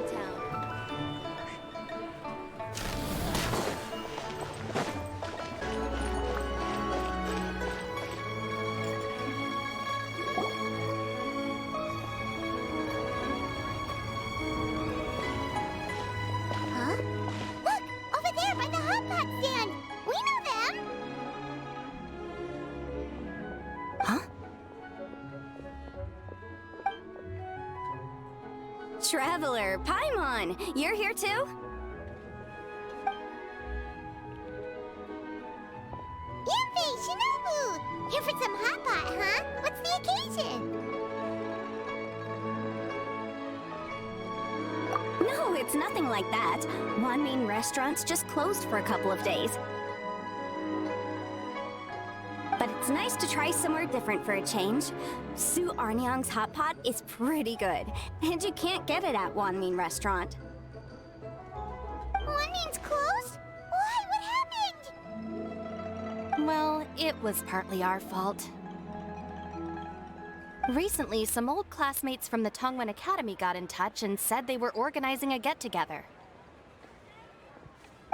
in town. Huh? Look! Over there by the hot pot stand! We know them! Huh? Traveler, Paimon, you're here too? Yuffie, Shinobu! Here for some hot pot, huh? What's the occasion? No, it's nothing like that. One main restaurant's just closed for a couple of days. But it's nice to try somewhere different for a change. Su Arnyang's hot pot is pretty good, and you can't get it at Wanmin restaurant. Wanmin's closed? Why? What happened? Well, it was partly our fault. Recently, some old classmates from the Tongwen Academy got in touch and said they were organizing a get-together.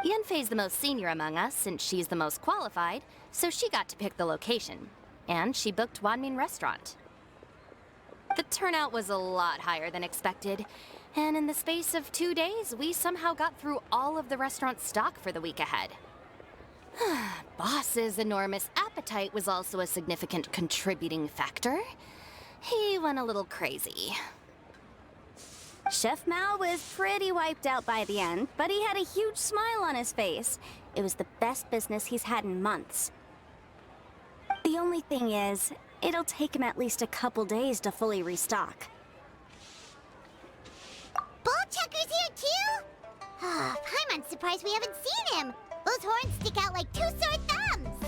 Yanfei's the most senior among us, since she's the most qualified, so she got to pick the location. And she booked Wanmin Restaurant. The turnout was a lot higher than expected, and in the space of 2 days, we somehow got through all of the restaurant's stock for the week ahead. Boss's enormous appetite was also a significant contributing factor. He went a little crazy. Chef Mao was pretty wiped out by the end, but he had a huge smile on his face. It was the best business he's had in months. The only thing is, it'll take him at least a couple days to fully restock. Bullchucker's here too? Paimon's surprised we haven't seen him. Those horns stick out like two sore thumbs.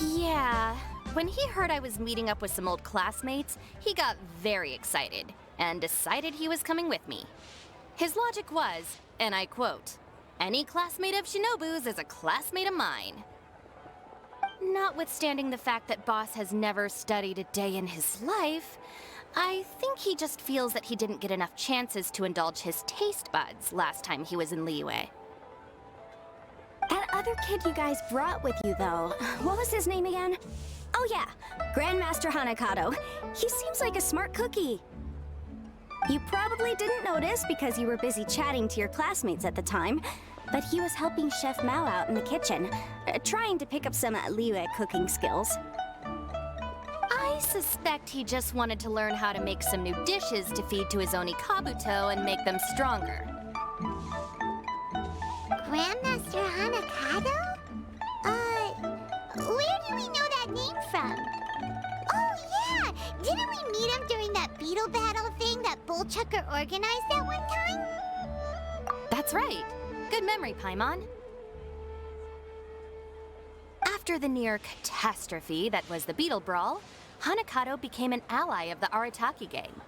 Yeah, when he heard I was meeting up with some old classmates, he got very excited and decided he was coming with me. His logic was, and I quote, "Any classmate of Shinobu's is a classmate of mine." Notwithstanding the fact that Boss has never studied a day in his life, I think he just feels that he didn't get enough chances to indulge his taste buds last time he was in Liyue. That other kid you guys brought with you, though, what was his name again? Oh yeah, Grandmaster Hanakato. He seems like a smart cookie. You probably didn't notice because you were busy chatting to your classmates at the time, but he was helping Chef Mao out in the kitchen, trying to pick up some Liyue cooking skills. I suspect he just wanted to learn how to make some new dishes to feed to his Onikabuto and make them stronger. Grandmaster Hanakato? Where do we know that name from? Oh yeah! Didn't we meet him during that beetle battle thing that Bullchucker organized that one time? That's right. Good memory, Paimon. After the near catastrophe that was the Beetle Brawl, Hanakato became an ally of the Arataki gang.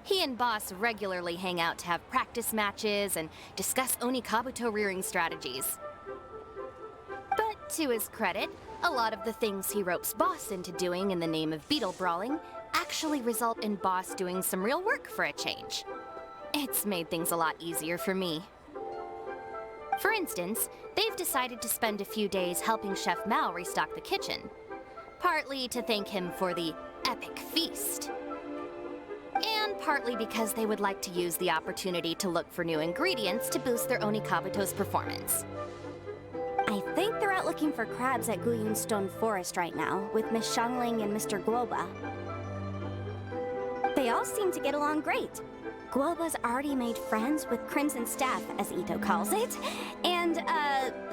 He and Boss regularly hang out to have practice matches and discuss Onikabuto rearing strategies. But to his credit, a lot of the things he ropes Boss into doing in the name of beetle brawling actually result in Boss doing some real work for a change. It's made things a lot easier for me. For instance, they've decided to spend a few days helping Chef Mao restock the kitchen, partly to thank him for the epic feast, and partly because they would like to use the opportunity to look for new ingredients to boost their Onikabuto's performance. I think they're out looking for crabs at Guyun Stone Forest right now, with Miss Shangling and Mr. Guoba. They all seem to get along great. Guoba's already made friends with Crimson Staff, as Itto calls it, and,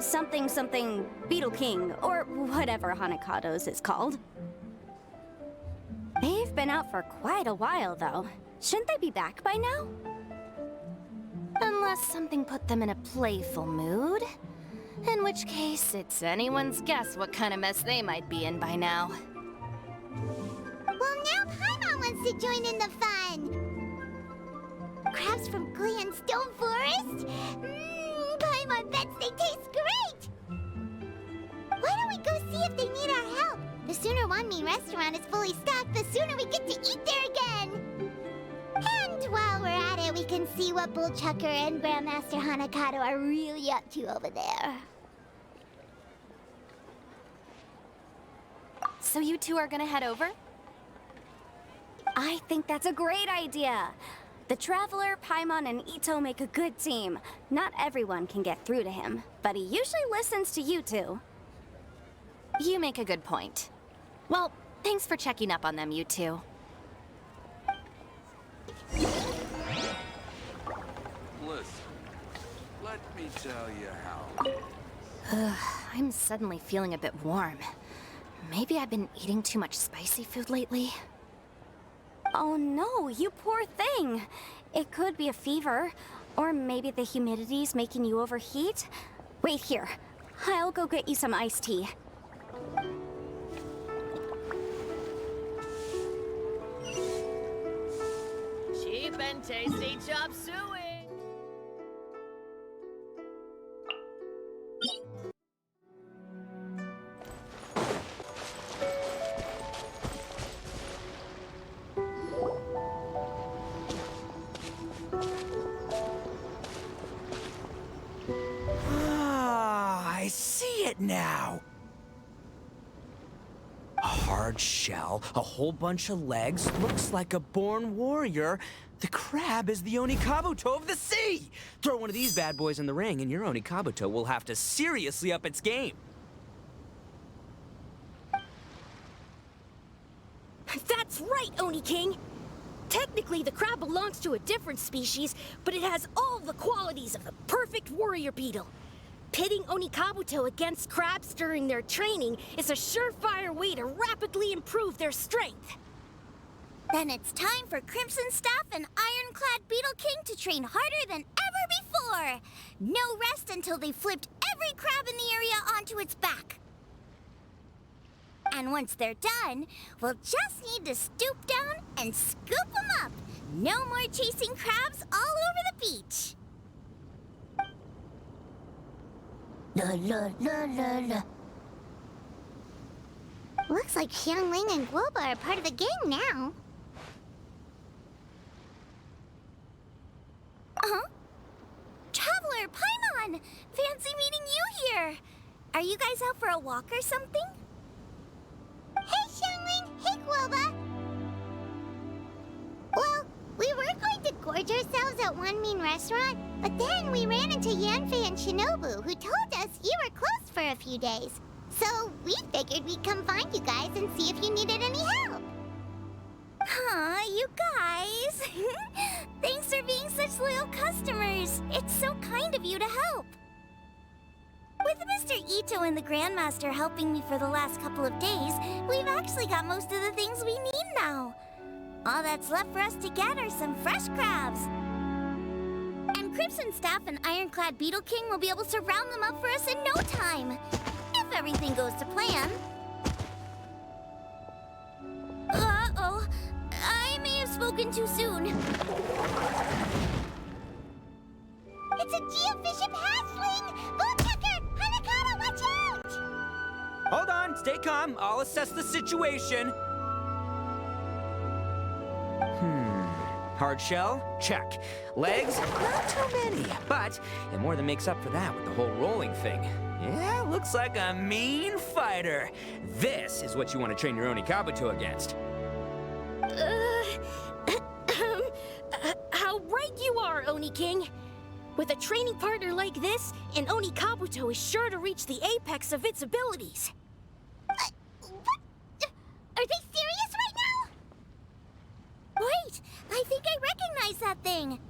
something Beetle King, or whatever Hanakato's is called. They've been out for quite a while, though. Shouldn't they be back by now? Unless something put them in a playful mood. In which case, it's anyone's guess what kind of mess they might be in by now. Well, now Paimon wants to join in the fun! Crabs from Guyun Stone Forest? Paimon bets they taste great! Why don't we go see if they need our help? The sooner Wanmin restaurant is fully stocked, the sooner we get to eat there again! And while we're at it, we can see what Bullchucker and Grandmaster Hanakato are really up to over there. So you two are gonna head over? I think that's a great idea. The Traveler, Paimon, and Itto make a good team. Not everyone can get through to him, but he usually listens to you two. You make a good point. Well, thanks for checking up on them, you two. Listen, let me tell you how. I'm suddenly feeling a bit warm. Maybe I've been eating too much spicy food lately? Oh no, you poor thing. It could be a fever, or maybe the humidity's making you overheat. Wait here. I'll go get you some iced tea. Cheap and tasty chop suey. I see it now. A hard shell, a whole bunch of legs, looks like a born warrior. The crab is the Onikabuto of the sea! Throw one of these bad boys in the ring and your Onikabuto will have to seriously up its game. That's right, Oni King! Technically, the crab belongs to a different species, but it has all the qualities of a perfect warrior beetle. Pitting Onikabuto against crabs during their training is a surefire way to rapidly improve their strength. Then it's time for Crimson Staff and Ironclad Beetle King to train harder than ever before. No rest until they flipped every crab in the area onto its back. And once they're done, we'll just need to stoop down and scoop them up. No more chasing crabs all over the beach. La la la la la. Looks like Xiangling and Guoba are part of the gang now. Uh-huh. Traveler, Paimon! Fancy meeting you here! Are you guys out for a walk or something? Hey, Xiangling! Hey, Guoba! Well, we were going to gorge ourselves at one mean restaurant, but then we ran into Yanfei and Shinobu, who told us you were closed for a few days. So we figured we'd come find you guys and see if you needed any help. Aw, you guys! Thanks for being such loyal customers. It's so kind of you to help. With Mr. Itto and the Grandmaster helping me for the last couple of days, we've actually got most of the things we need now. All that's left for us to get are some fresh crabs. And Crimson Staff and Ironclad Beetle King will be able to round them up for us in no time. If everything goes to plan. Uh-oh. I may have spoken too soon. It's a geofiship hatchling! Bullchucker! Hanakato, watch out! Hold on, stay calm. I'll assess the situation. Hard shell? Check. Legs? Not too many, but it more than makes up for that with the whole rolling thing. Yeah, looks like a mean fighter. This is what you want to train your Onikabuto against. How right you are, Oni King. With a training partner like this, an Onikabuto is sure to reach the apex of its abilities. What? Are they serious right now? Wait, I think I recognize that thing.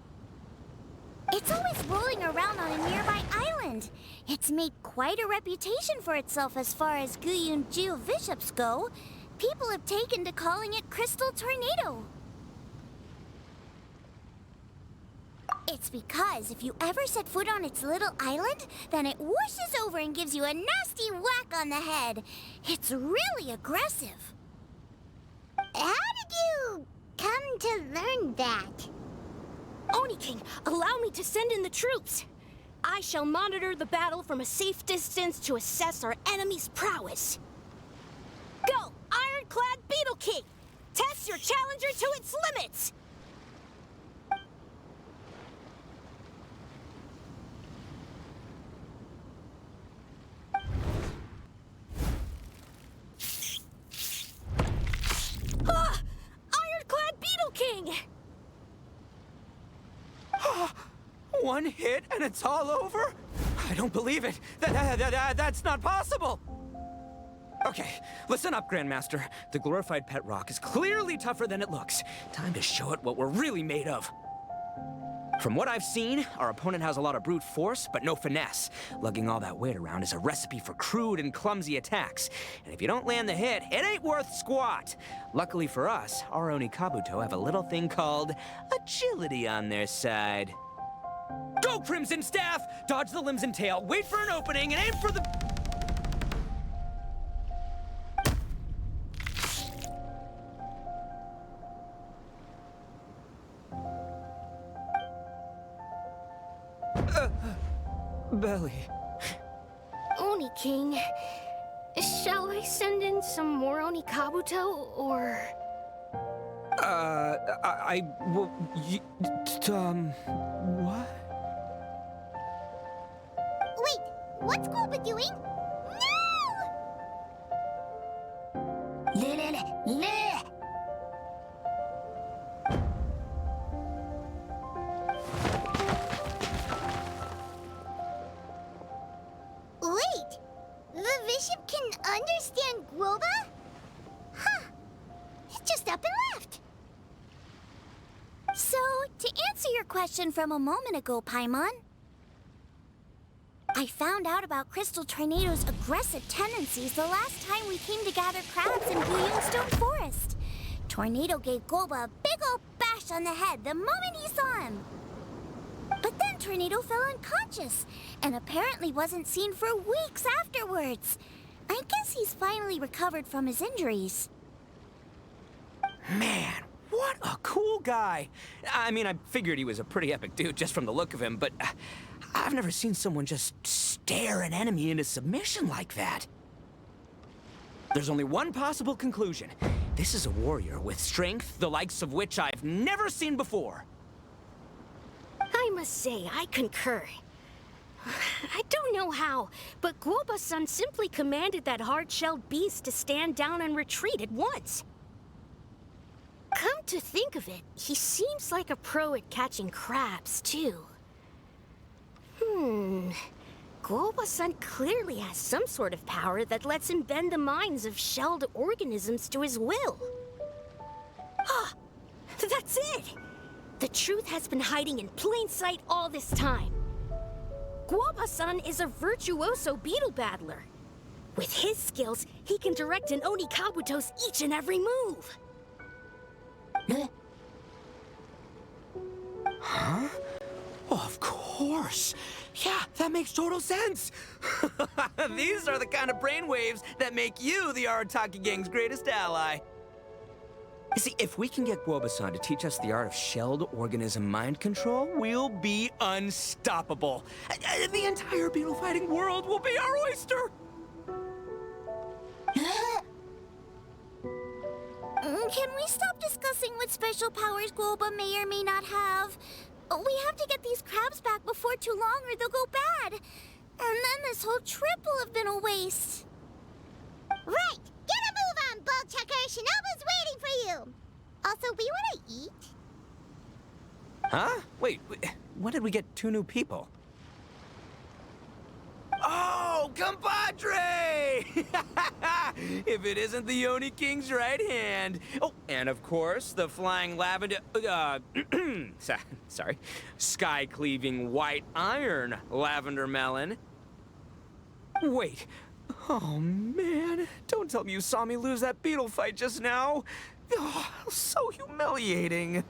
It's always rolling around on a nearby island. It's made quite a reputation for itself as far as Guyun geoviships go. People have taken to calling it Crystal Tornado. It's because if you ever set foot on its little island, then it whooshes over and gives you a nasty whack on the head. It's really aggressive. How did you come to learn that? Oni King, allow me to send in the troops. I shall monitor the battle from a safe distance to assess our enemy's prowess. Go, Ironclad Beetle King! Test your challenger to its limits! King! One hit and it's all over? I don't believe it. That's not possible. Okay, listen up, Grandmaster. The glorified pet rock is clearly tougher than it looks. Time to show it what we're really made of. From what I've seen, our opponent has a lot of brute force, but no finesse. Lugging all that weight around is a recipe for crude and clumsy attacks. And if you don't land the hit, it ain't worth squat. Luckily for us, our Oni Kabuto have a little thing called agility on their side. Go, Crimson Staff! Dodge the limbs and tail, wait for an opening, and aim for the... belly. Oni King, shall I send in some more Oni Kabuto, or... What? Wait, what's Guoba doing? No! Wait, the bishop can understand Guoba? Huh, just up and left. So, to answer your question from a moment ago, Paimon, I found out about Crystal Tornado's aggressive tendencies the last time we came to gather crabs in Stone Forest. Tornado gave Guoba a big ol' bash on the head the moment he saw him. But then Tornado fell unconscious, and apparently wasn't seen for weeks afterwards. I guess he's finally recovered from his injuries. Man, what a cool guy. I mean, I figured he was a pretty epic dude just from the look of him, but I've never seen someone just stare an enemy into submission like that. There's only one possible conclusion. This is a warrior with strength, the likes of which I've never seen before. I must say, I concur. I don't know how, but Guoba-san simply commanded that hard-shelled beast to stand down and retreat at once. Come to think of it, he seems like a pro at catching crabs, too. Guoba-san clearly has some sort of power that lets him bend the minds of shelled organisms to his will. Ah, that's it! The truth has been hiding in plain sight all this time. Guoba-san is a virtuoso beetle battler. With his skills, he can direct an Oni Kabuto's each and every move. Huh? Oh, of course. Yeah, that makes total sense. These are the kind of brainwaves that make you the Arataki gang's greatest ally. You see, if we can get Guoba-san to teach us the art of shelled organism mind control, we'll be unstoppable. The entire beetle fighting world will be our oyster. Can we stop discussing what special powers Guoba may or may not have? We have to get these crabs back before too long or they'll go bad. And then this whole trip will have been a waste. Right! Get a move on, Bullchucker! Shinobu's waiting for you! Also, we want to eat? Huh? Wait, when did we get two new people? Oh, compadre! If it isn't the Oni King's right hand. Oh, and of course, the flying lavender... sorry. Sky-cleaving white iron lavender melon. Wait. Oh, man. Don't tell me you saw me lose that beetle fight just now. Oh, so humiliating.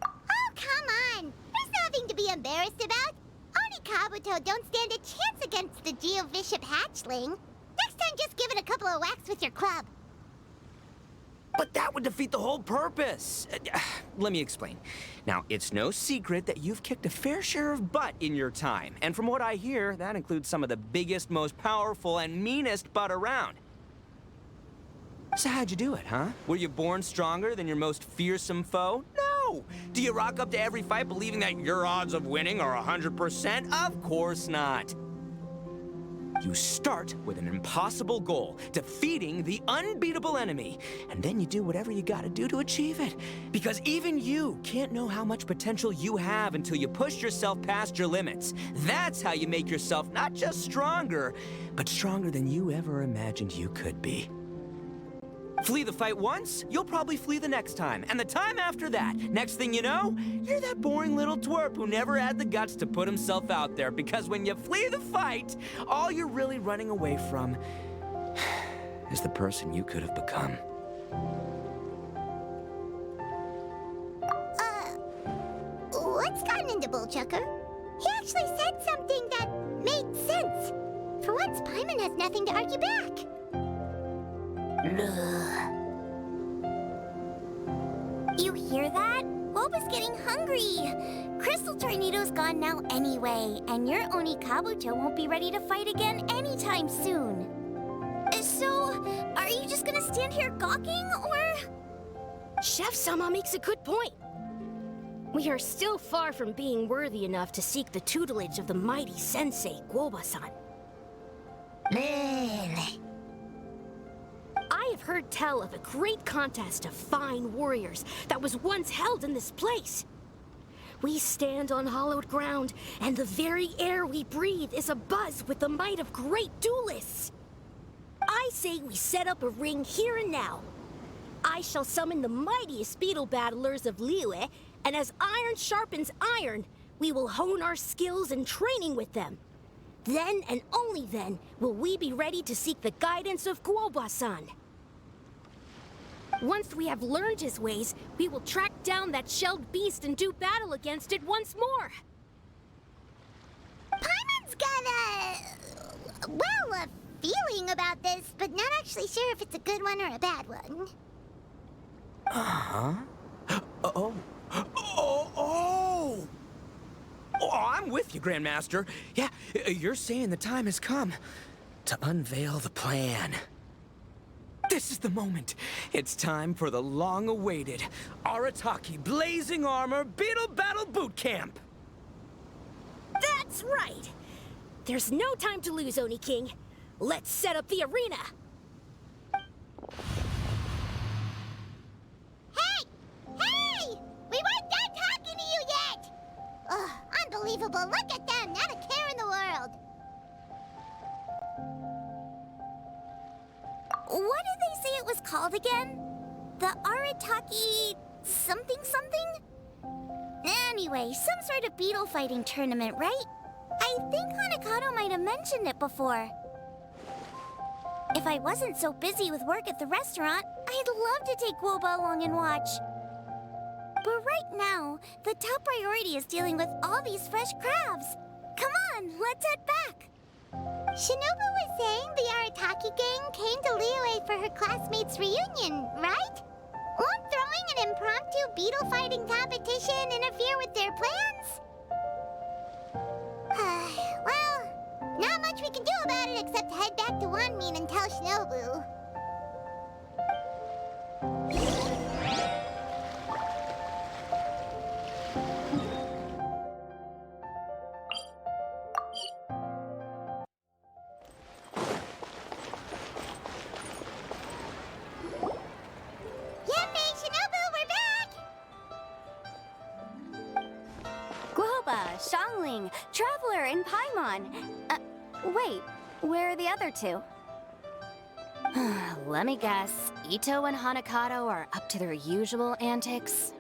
Oh, come on! There's nothing to be embarrassed about. Oni Kabuto don't stand a chance against the Geovishap hatchling. Next time, just give it a couple of whacks with your club. But that would defeat the whole purpose. Let me explain. Now, it's no secret that you've kicked a fair share of butt in your time. And from what I hear, that includes some of the biggest, most powerful, and meanest butt around. So how'd you do it, huh? Were you born stronger than your most fearsome foe? No! Do you rock up to every fight believing that your odds of winning are 100%? Of course not. You start with an impossible goal, defeating the unbeatable enemy. And then you do whatever you gotta do to achieve it. Because even you can't know how much potential you have until you push yourself past your limits. That's how you make yourself not just stronger, but stronger than you ever imagined you could be. Flee the fight once, you'll probably flee the next time, and the time after that. Next thing you know, you're that boring little twerp who never had the guts to put himself out there, because when you flee the fight, all you're really running away from is the person you could have become. What's gotten into Bullchucker? He actually said something that made sense. For once, Paimon has nothing to argue back. You hear that? Guoba's getting hungry. Crystal Tornado's gone now anyway, and your Oni Kabuto won't be ready to fight again anytime soon. So, are you just gonna stand here gawking, or...? Chef-sama makes a good point. We are still far from being worthy enough to seek the tutelage of the mighty sensei, Guoba-san. I have heard tell of a great contest of fine warriors that was once held in this place. We stand on hallowed ground, and the very air we breathe is abuzz with the might of great duelists. I say we set up a ring here and now. I shall summon the mightiest beetle battlers of Liyue, and as iron sharpens iron, we will hone our skills and training with them. Then and only then will we be ready to seek the guidance of Guoba-san. Once we have learned his ways, we will track down that shelled beast and do battle against it once more. Paimon's got a feeling about this, but not actually sure if it's a good one or a bad one. Uh-huh. Oh, I'm with you, Grandmaster. Yeah, you're saying the time has come to unveil the plan. This is the moment. It's time for the long-awaited Arataki Blazing Armor Beetle Battle Boot Camp. That's right! There's no time to lose, Oni King. Let's set up the arena! Hey! Hey! We weren't done talking to you yet! Ugh, unbelievable. Look at them. Not a care in the world. What did they say it was called again? The Arataki something something? Anyway, some sort of beetle fighting tournament, right? I think Hanakato might have mentioned it before. If I wasn't so busy with work at the restaurant, I'd love to take Guoba along and watch. But right now, the top priority is dealing with all these fresh crabs. Come on, let's head back. Shinobu was saying the Arataki gang came to Liyue for her classmates' reunion, right? Won't throwing an impromptu beetle fighting competition interfere with their plans? Well, not much we can do about it except head back to Wanmin and tell Shinobu. Shangling, Traveler, and Paimon. Wait, where are the other two? Let me guess. Itto and Hanakato are up to their usual antics?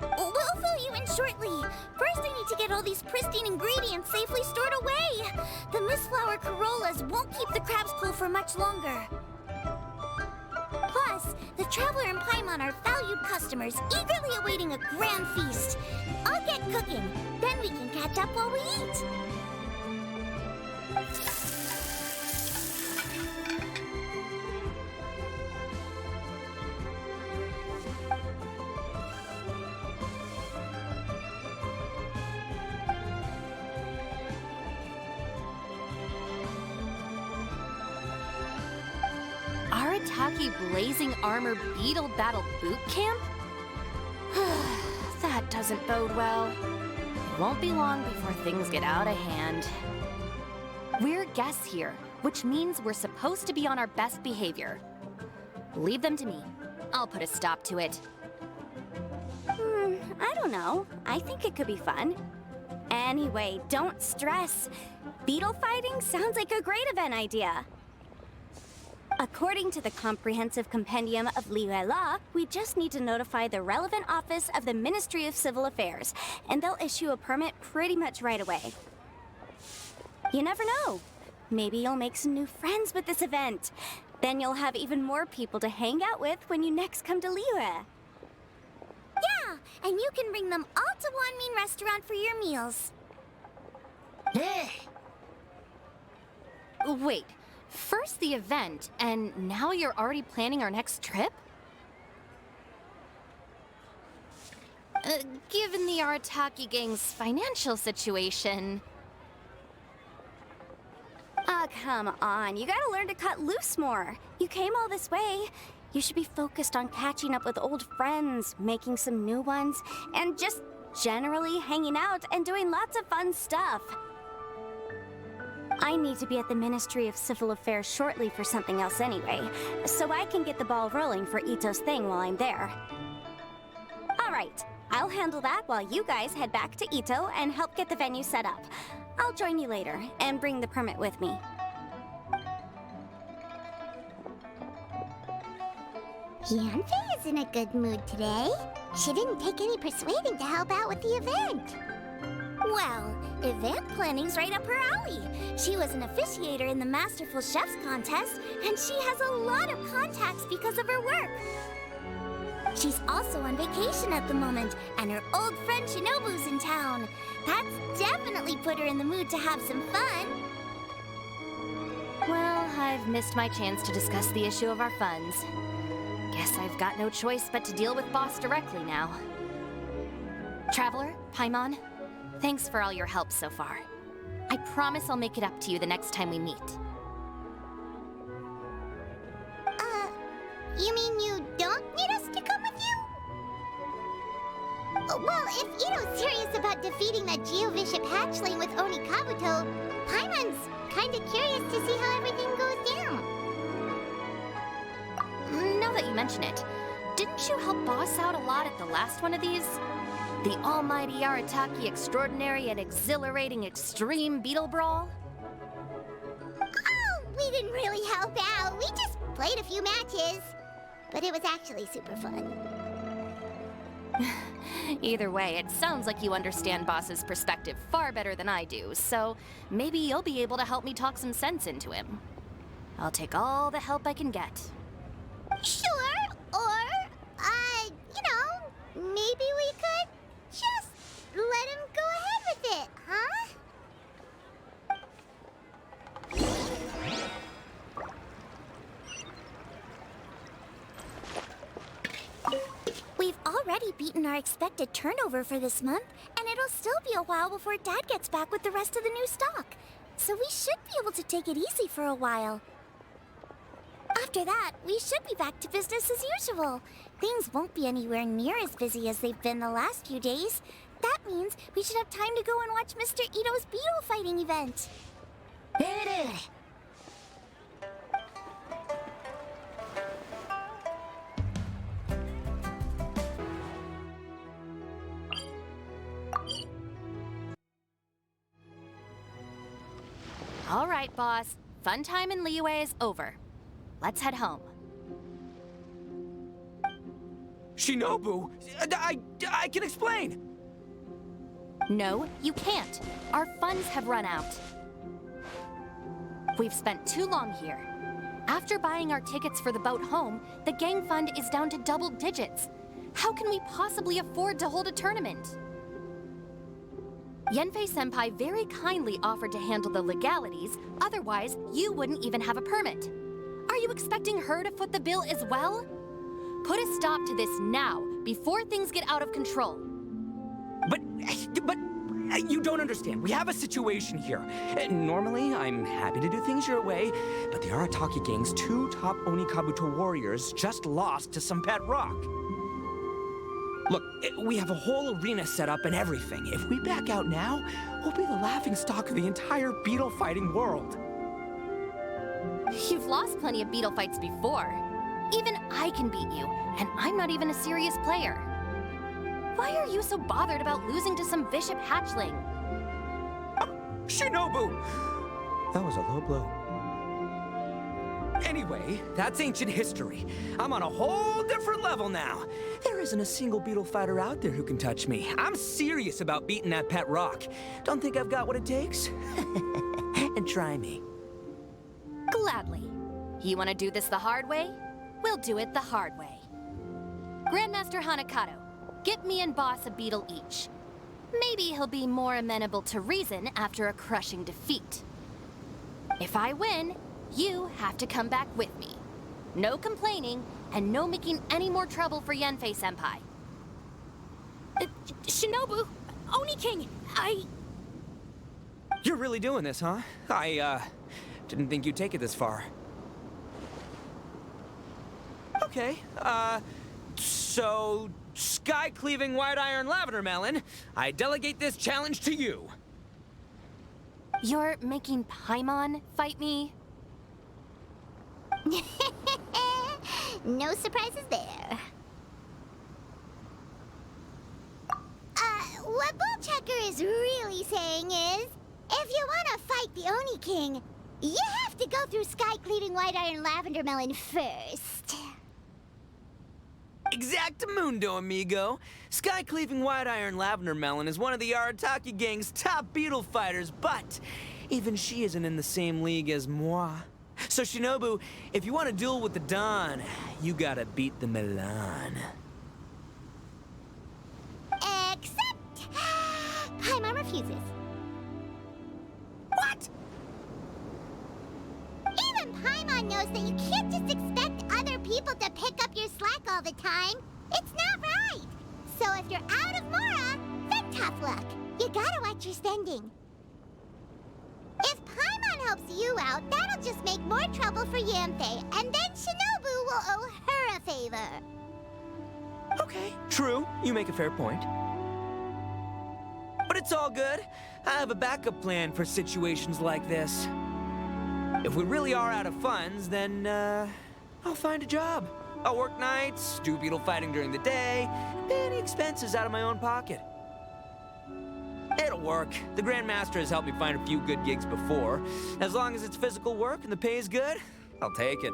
We'll fill you in shortly. First, I need to get all these pristine ingredients safely stored away. The mistflower corollas won't keep the crabs cool for much longer. Plus, the Traveler and Paimon are valued customers, eagerly awaiting a grand feast. I'll get cooking, then we can catch up while we eat. Arataki Blazing Armor Beetle Battle Boot Camp? That doesn't bode well. It won't be long before things get out of hand. We're guests here, which means we're supposed to be on our best behavior. Leave them to me. I'll put a stop to it. I don't know. I think it could be fun. Anyway, don't stress. Beetle fighting sounds like a great event idea. According to the Comprehensive Compendium of Liyue Law, we just need to notify the relevant office of the Ministry of Civil Affairs, and they'll issue a permit pretty much right away. You never know. Maybe you'll make some new friends with this event. Then you'll have even more people to hang out with when you next come to Liyue. Yeah, and you can bring them all to Wanmin Restaurant for your meals. Wait, first the event, and now you're already planning our next trip? Given the Arataki gang's financial situation... Ah, come on. You gotta learn to cut loose more. You came all this way. You should be focused on catching up with old friends, making some new ones, and just generally hanging out and doing lots of fun stuff. I need to be at the Ministry of Civil Affairs shortly for something else anyway, so I can get the ball rolling for Itto's thing while I'm there. All right, I'll handle that while you guys head back to Itto and help get the venue set up. I'll join you later and bring the permit with me. Yanfei is in a good mood today. She didn't take any persuading to help out with the event. Well, event planning's right up her alley. She was an officiator in the Masterful Chefs contest, and she has a lot of contacts because of her work. She's also on vacation at the moment, and her old friend Shinobu's in town. That's definitely put her in the mood to have some fun. Well, I've missed my chance to discuss the issue of our funds. Guess I've got no choice but to deal with Boss directly now. Traveler, Paimon, thanks for all your help so far. I promise I'll make it up to you the next time we meet. You mean you don't need us to come with you? Well, if Itto's serious about defeating that Geovishap hatchling with Oni Kabuto, Paimon's kinda curious to see how everything goes down. Now that you mention it, didn't you help Boss out a lot at the last one of these? The almighty Arataki extraordinary and exhilarating extreme beetle brawl? Oh, we didn't really help out. We just played a few matches. But it was actually super fun. Either way, it sounds like you understand Boss's perspective far better than I do, so maybe you'll be able to help me talk some sense into him. I'll take all the help I can get. Sure, or, maybe we could just let him go ahead with it, huh? We've already beaten our expected turnover for this month, and it'll still be a while before Dad gets back with the rest of the new stock. So we should be able to take it easy for a while. After that, we should be back to business as usual. Things won't be anywhere near as busy as they've been the last few days. That means we should have time to go and watch Mr. Itto's beetle fighting event. All right, Boss. Fun time in Liyue is over. Let's head home. Shinobu! I can explain! No, you can't. Our funds have run out. We've spent too long here. After buying our tickets for the boat home, the gang fund is down to double digits. How can we possibly afford to hold a tournament? Yanfei-senpai very kindly offered to handle the legalities, otherwise you wouldn't even have a permit. Are you expecting her to foot the bill as well? Put a stop to this now, before things get out of control. But you don't understand. We have a situation here. Normally, I'm happy to do things your way, but the Arataki gang's 2 top Oni Kabuto warriors just lost to some pet rock. Look, we have a whole arena set up and everything. If we back out now, we'll be the laughingstock of the entire beetle fighting world. You've lost plenty of beetle fights before. Even I can beat you, and I'm not even a serious player. Why are you so bothered about losing to some bishop hatchling? Shinobu! That was a low blow. Anyway, that's ancient history. I'm on a whole different level now. There isn't a single beetle fighter out there who can touch me. I'm serious about beating that pet rock. Don't think I've got what it takes? And try me. Gladly. You want to do this the hard way? We'll do it the hard way. Grandmaster Hanakato, get me and Boss a beetle each. Maybe he'll be more amenable to reason after a crushing defeat. If I win, you have to come back with me. No complaining, and no making any more trouble for Yanfei-senpai. Shinobu, Oni King, You're really doing this, huh? I didn't think you'd take it this far. Okay, so sky-cleaving white-iron lavender melon, I delegate this challenge to you. You're making Paimon fight me? No surprises there. What Bullchucker is really saying is, if you want to fight the Oni King, you have to go through sky-cleaving white-iron lavender melon first. Exactamundo, amigo. Sky-cleaving white-iron lavender melon is one of the Arataki gang's top beetle fighters, but even she isn't in the same league as moi. So, Shinobu, if you want to duel with the Don, you gotta beat the Milan. Except... Paimon refuses. What? Even Paimon knows that you can't just expect other people to pick up your slack all the time. It's not right. So if you're out of Mora, then tough luck. You gotta watch your spending. If Paimon helps you out, that'll just make more trouble for Yanfei, and then Shinobu will owe her a favor. Okay, true. You make a fair point. But it's all good. I have a backup plan for situations like this. If we really are out of funds, then, I'll find a job. I'll work nights, do beetle fighting during the day, and pay any expenses out of my own pocket. It'll work. The Grandmaster has helped me find a few good gigs before. As long as it's physical work and the pay is good, I'll take it.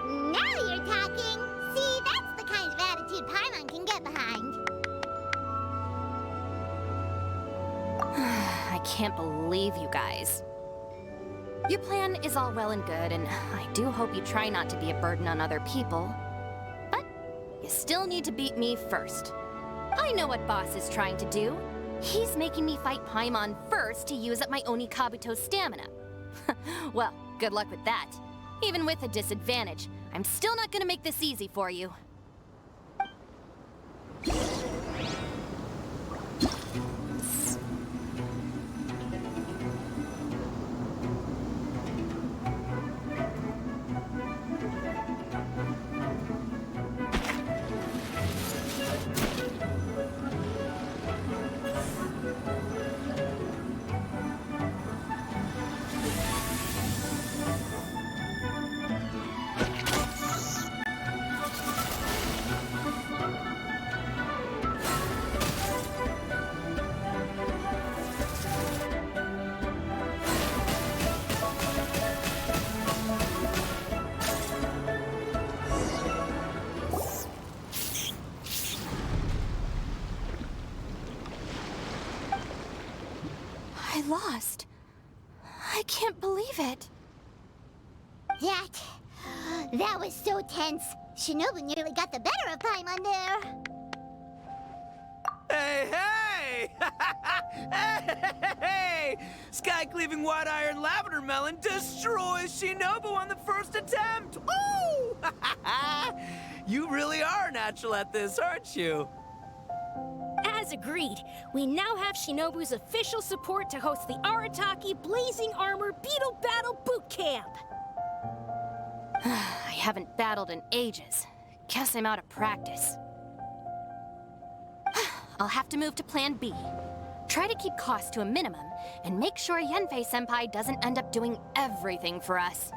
Now you're talking. See, that's the kind of attitude Paimon can get behind. I can't believe you guys. Your plan is all well and good, and I do hope you try not to be a burden on other people. But you still need to beat me first. I know what Boss is trying to do. He's making me fight Paimon first to use up my Oni Kabuto's stamina. Well, good luck with that. Even with a disadvantage, I'm still not gonna make this easy for you. I lost. I can't believe it. That was so tense. Shinobu nearly got the better of Paimon there. Hey, hey! Hey! Sky-cleaving white-iron lavender melon destroys Shinobu on the first attempt! Ooh! You really are natural at this, aren't you? As agreed, we now have Shinobu's official support to host the Arataki Blazing Armor Beetle Battle Boot Camp. I haven't battled in ages. Guess I'm out of practice. I'll have to move to Plan B. Try to keep costs to a minimum, and make sure Yanfei-senpai doesn't end up doing everything for us.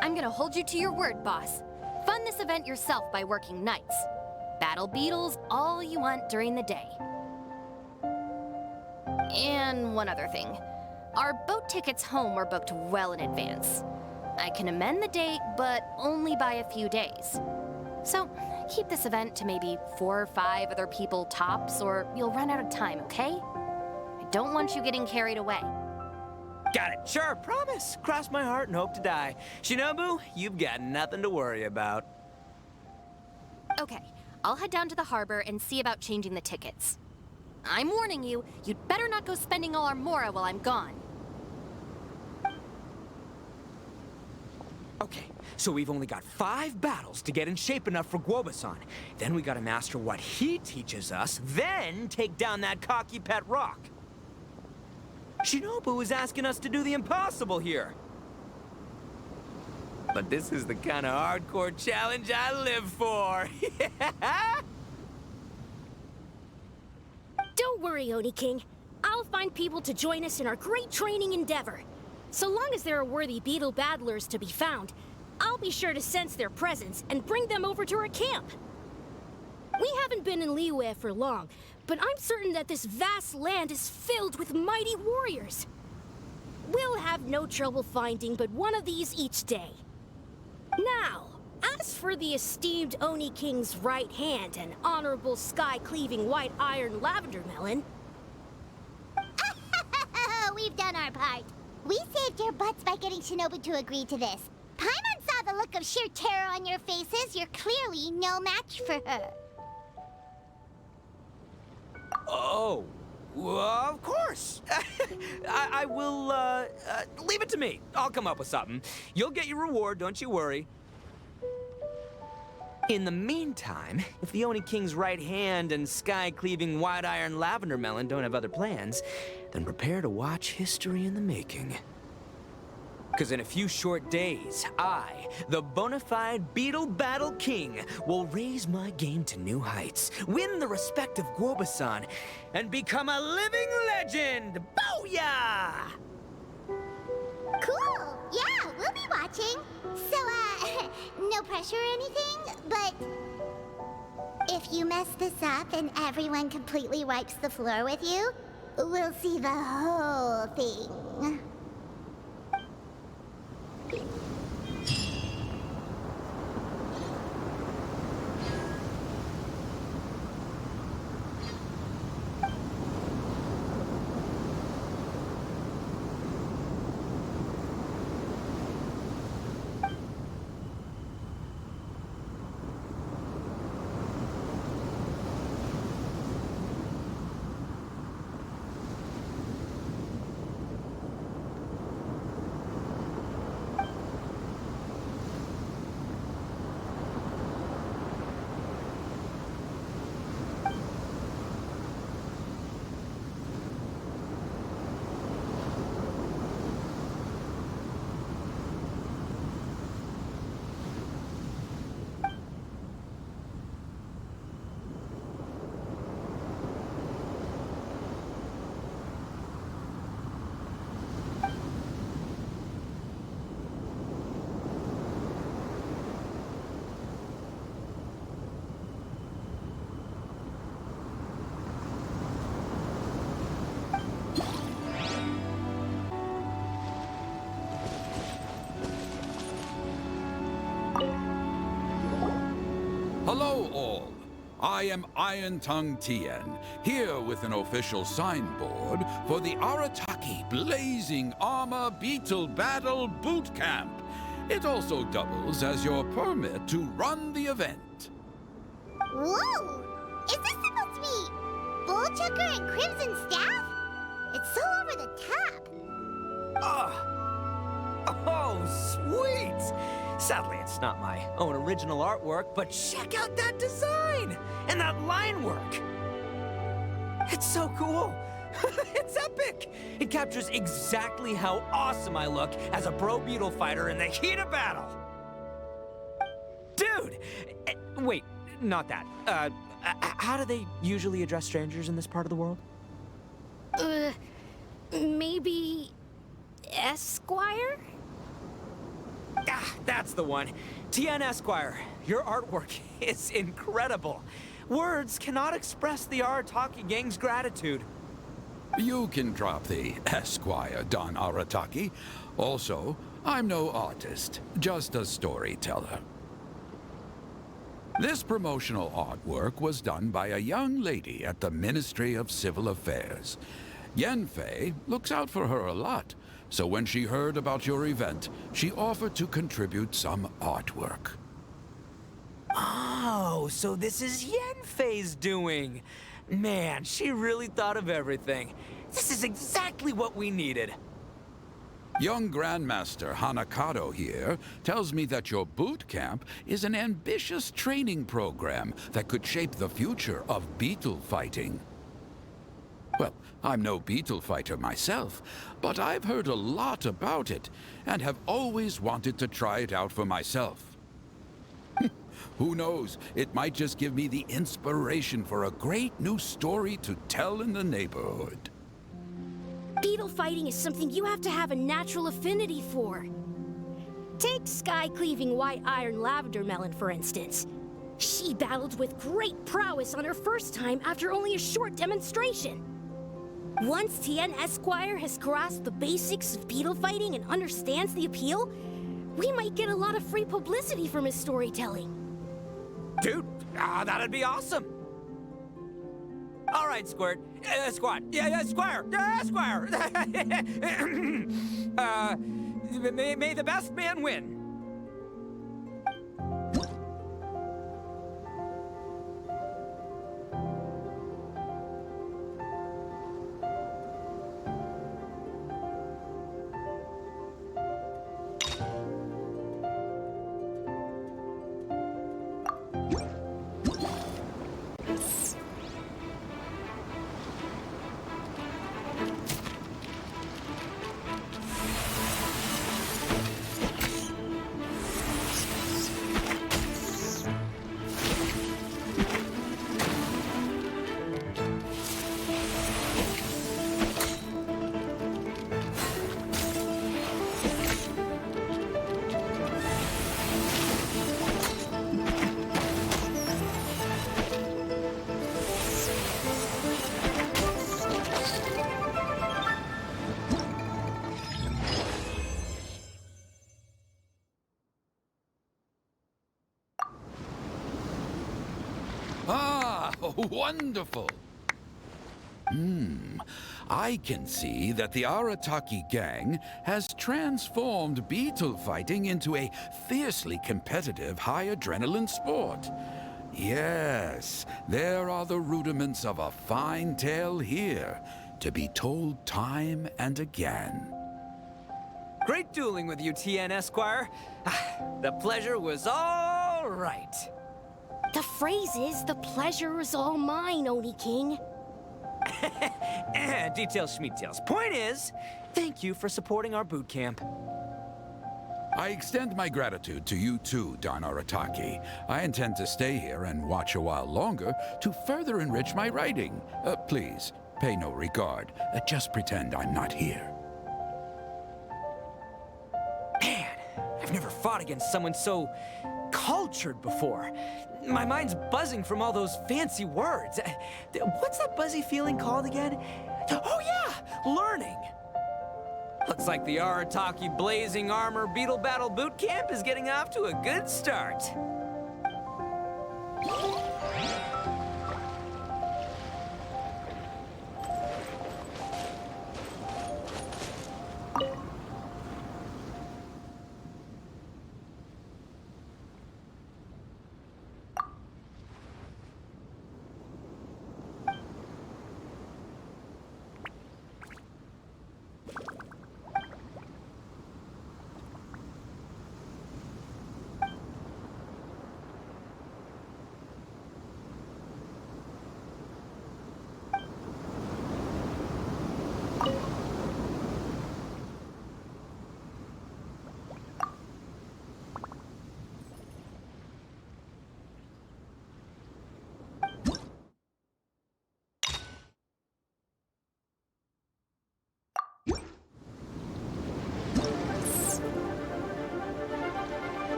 I'm gonna hold you to your word, boss. Fund this event yourself by working nights. Battle beetles all you want during the day. And one other thing. Our boat tickets home were booked well in advance. I can amend the date, but only by a few days. So, keep this event to maybe 4 or 5 other people tops, or you'll run out of time, okay? I don't want you getting carried away. Got it. Sure, promise. Cross my heart and hope to die. Shinobu, you've got nothing to worry about. Okay, I'll head down to the harbor and see about changing the tickets. I'm warning you, you'd better not go spending all our mora while I'm gone. Okay, so we've only got 5 battles to get in shape enough for Guoba-san. Then we gotta master what he teaches us, then take down that cocky pet rock. Shinobu is asking us to do the impossible here. But this is the kind of hardcore challenge I live for. Don't worry, Oni King. I'll find people to join us in our great training endeavor. So long as there are worthy beetle battlers to be found, I'll be sure to sense their presence and bring them over to our camp. We haven't been in Liyue for long, but I'm certain that this vast land is filled with mighty warriors. We'll have no trouble finding but one of these each day. Now, as for the esteemed Oni King's right hand and honorable sky-cleaving white iron lavender melon... We've done our part. We saved your butts by getting Shinobu to agree to this. Paimon saw the look of sheer terror on your faces. You're clearly no match for her. Oh, well, of course. I will, leave it to me. I'll come up with something. You'll get your reward, don't you worry. In the meantime, if the Oni King's right hand and sky-cleaving white iron lavender melon don't have other plans, then prepare to watch history in the making. Because in a few short days, I, the bona fide Beetle Battle King, will raise my game to new heights, win the respect of Guoba-san, and become a living legend! Booyah! Cool! Yeah, we'll be watching. So, no pressure or anything, but... if you mess this up and everyone completely wipes the floor with you, we'll see the whole thing. Hello, all. I am Iron Tongue Tien, here with an official signboard for the Arataki Blazing Armor Beetle Battle Boot Camp. It also doubles as your permit to run the event. Whoa! Is this supposed to be Bullchucker and Crimson Staff? It's so over the top. Oh, sweet! Sadly, it's not my own original artwork, but check out that design! And that line work! It's so cool! It's epic! It captures exactly how awesome I look as a pro beetle fighter in the heat of battle! Dude! Wait, not that. how do they usually address strangers in this part of the world? Maybe... Esquire? Ah, that's the one. TN Esquire, your artwork is incredible. Words cannot express the Arataki gang's gratitude. You can drop the Esquire, Don Arataki. Also, I'm no artist, just a storyteller. This promotional artwork was done by a young lady at the Ministry of Civil Affairs. Yenfei looks out for her a lot, so when she heard about your event, she offered to contribute some artwork. Oh, so this is Yenfei's doing. Man, she really thought of everything. This is exactly what we needed. Young Grandmaster Hanakado here tells me that your boot camp is an ambitious training program that could shape the future of beetle fighting. Well, I'm no beetle fighter myself, but I've heard a lot about it and have always wanted to try it out for myself. Who knows, it might just give me the inspiration for a great new story to tell in the neighborhood. Beetle fighting is something you have to have a natural affinity for. Take sky-cleaving white iron lavender melon, for instance. She battled with great prowess on her first time after only a short demonstration. Once Tien Esquire has grasped the basics of beetle fighting and understands the appeal, we might get a lot of free publicity from his storytelling. Dude, that'd be awesome. All right, Squirt. Squad. Yeah, Squire. Squire. May the best man win. Ah, wonderful! I can see that the Arataki gang has transformed beetle fighting into a fiercely competitive high-adrenaline sport. Yes, there are the rudiments of a fine tale here, to be told time and again. Great dueling with you, TN Esquire. The pleasure was all right. The phrase is, the pleasure is all mine, Oni King. Details, schmeetails. Point is, thank you for supporting our boot camp. I extend my gratitude to you too, Don Arataki. I intend to stay here and watch a while longer to further enrich my writing. Please, pay no regard. Just pretend I'm not here. Man, I've never fought against someone so cultured before. My mind's buzzing from all those fancy words. What's that buzzy feeling called again? Oh yeah, learning. Looks like the Arataki Blazing Armor Beetle Battle Boot Camp is getting off to a good start.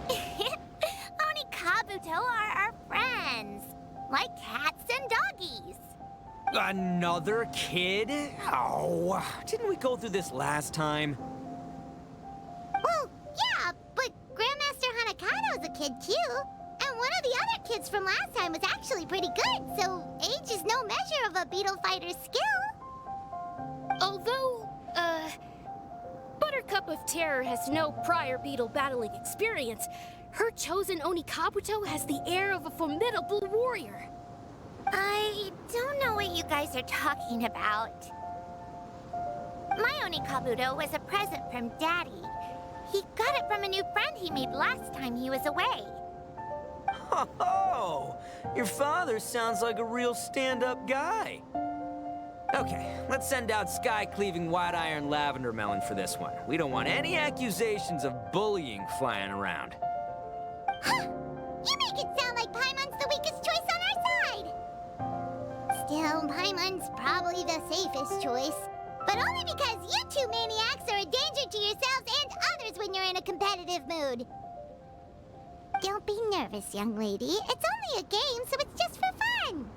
Onikabuto are our friends. Like cats and doggies. Another kid? Oh, didn't we go through this last time? Well, yeah, but Grandmaster Hanakado's a kid too. And one of the other kids from last time was actually pretty good, so age is no measure of a beetle fighter's skill. Although, Buttercup of Terror has no prior beetle battling experience, her chosen Onikabuto has the air of a formidable warrior. I don't know what you guys are talking about. My Onikabuto was a present from Daddy. He got it from a new friend he made last time he was away. Oh, your father sounds like a real stand-up guy. Okay, let's send out sky-cleaving white-iron lavender melon for this one. We don't want any accusations of bullying flying around. Huh! You make it sound like Paimon's the weakest choice on our side! Still, Paimon's probably the safest choice. But only because you two maniacs are a danger to yourselves and others when you're in a competitive mood. Don't be nervous, young lady. It's only a game, so it's just for fun.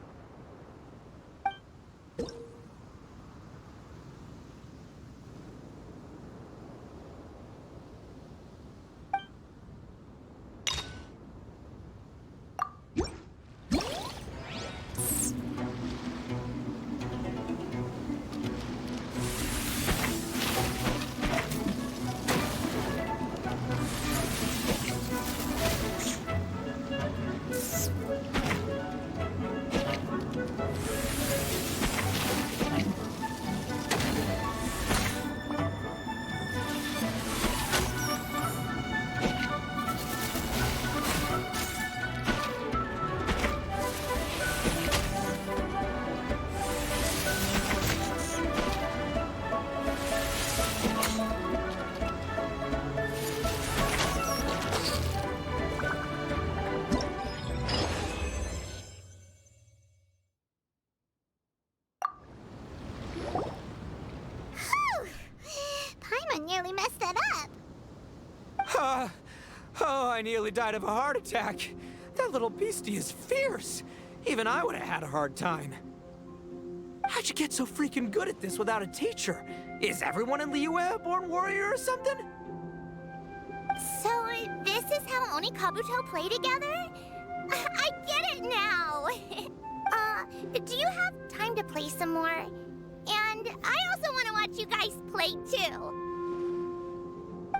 Paimon nearly messed that up. Oh, I nearly died of a heart attack. That little beastie is fierce. Even I would have had a hard time. How'd you get so freaking good at this without a teacher? Is everyone in Liyue a born warrior or something? So, this is how Onikabuto play together? I get it now! Do you have time to play some more? And I also want to watch you guys play, too.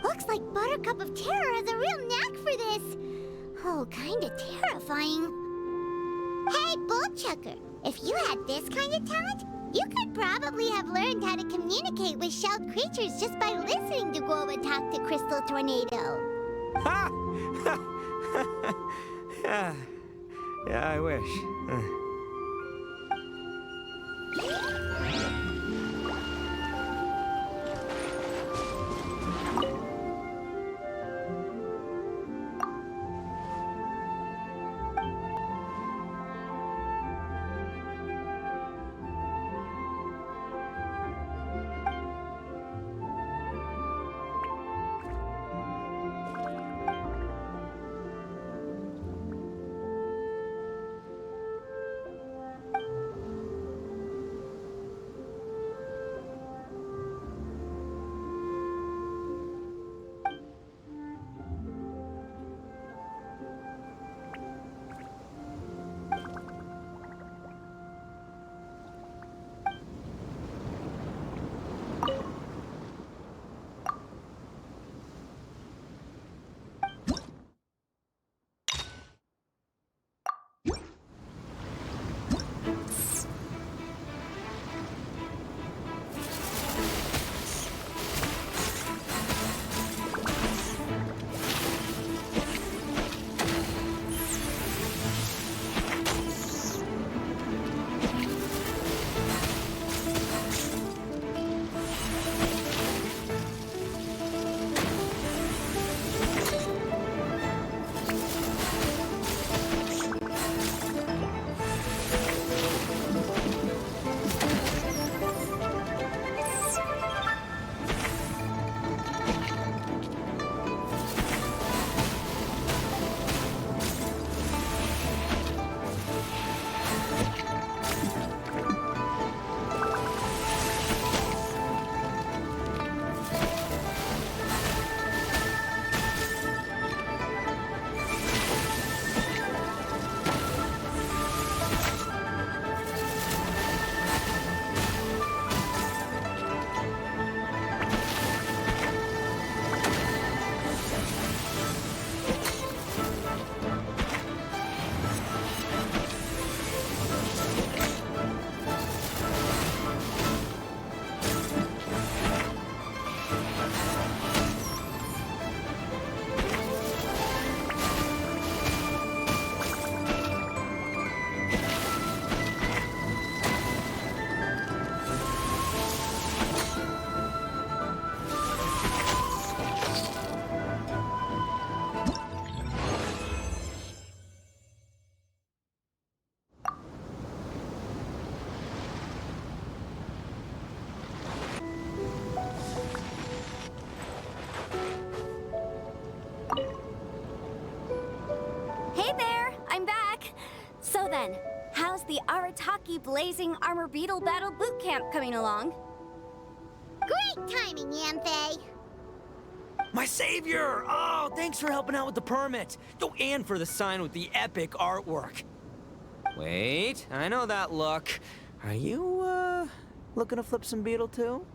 Looks like Buttercup of Terror has a real knack for this. Oh, kinda terrifying. Hey, Bullchucker, if you had this kind of talent, you could probably have learned how to communicate with shelled creatures just by listening to Guoba talk to Crystal Tornado. Ha! Yeah, I wish. Hey there, I'm back. So then, how's the Arataki Blazing Armor Beetle Battle Boot Camp coming along? Great timing, Yamfei. My savior! Oh, thanks for helping out with the permit. Oh, and for the sign with the epic artwork. Wait, I know that look. Are you, looking to flip some beetle too?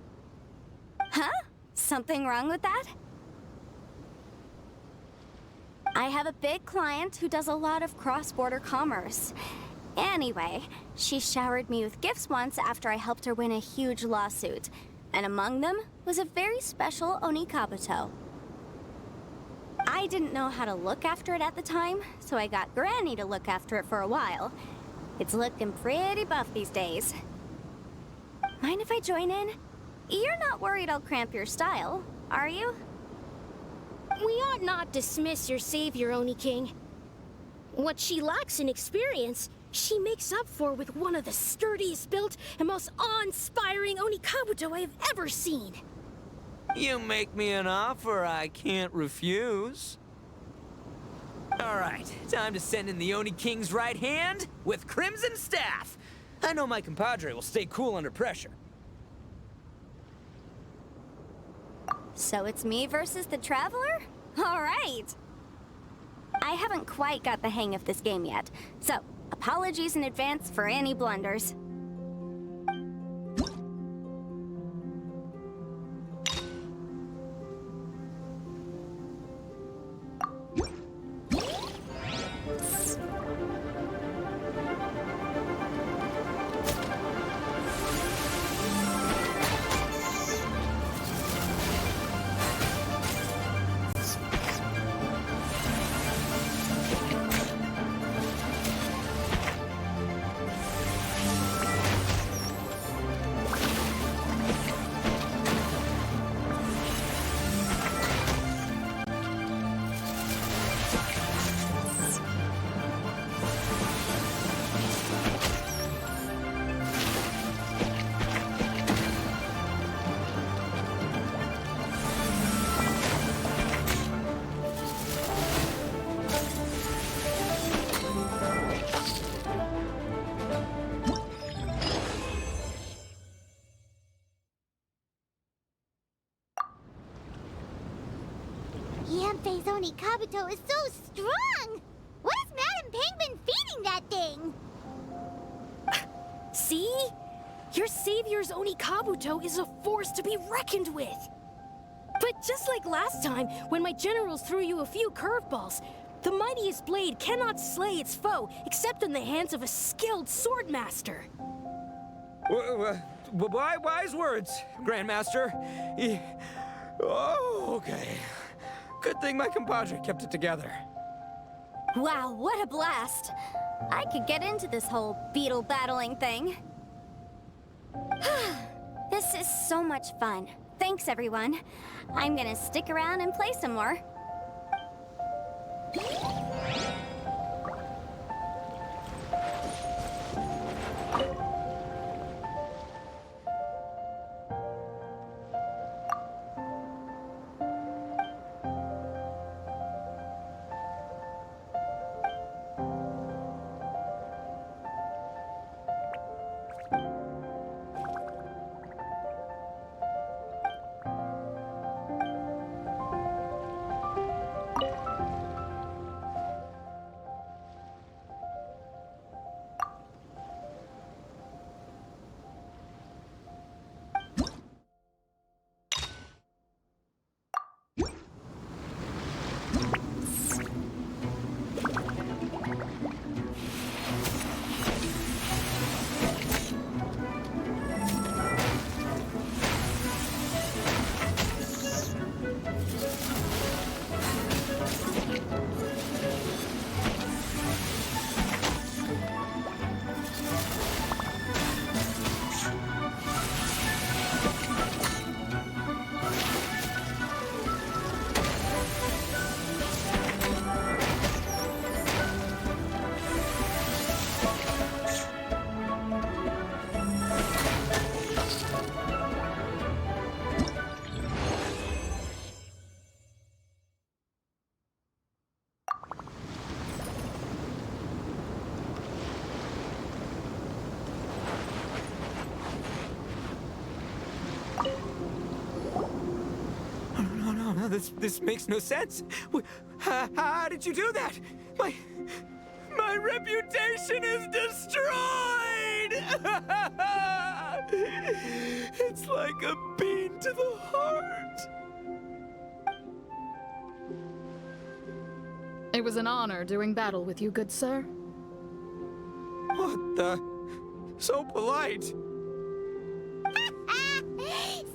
Huh? Something wrong with that? I have a big client who does a lot of cross-border commerce. Anyway, she showered me with gifts once after I helped her win a huge lawsuit. And among them was a very special Oni Kabuto. I didn't know how to look after it at the time, so I got Granny to look after it for a while. It's looking pretty buff these days. Mind if I join in? You're not worried I'll cramp your style, are you? We ought not dismiss your savior, Oni King. What she lacks in experience, she makes up for with one of the sturdiest built and most awe-inspiring Oni Kabuto I have ever seen. You make me an offer I can't refuse. All right, time to send in the Oni King's right hand with Crimson Staff. I know my compadre will stay cool under pressure. So it's me versus the Traveler? All right. I haven't quite got the hang of this game yet, so apologies in advance for any blunders. Yamfei's Oni Kabuto is so strong! What is Madame Penguin feeding that thing? See? Your savior's Oni Kabuto is a force to be reckoned with. But just like last time, when my generals threw you a few curveballs, the mightiest blade cannot slay its foe except in the hands of a skilled swordmaster. Wise words, Grandmaster. Oh, okay. Good thing my compadre kept it together. Wow, what a blast! I could get into this whole beetle battling thing. This is so much fun. Thanks, everyone. I'm gonna stick around and play some more. This makes no sense. How did you do that? My reputation is destroyed! It's like a bean to the heart. It was an honor doing battle with you, good sir. What the? So polite.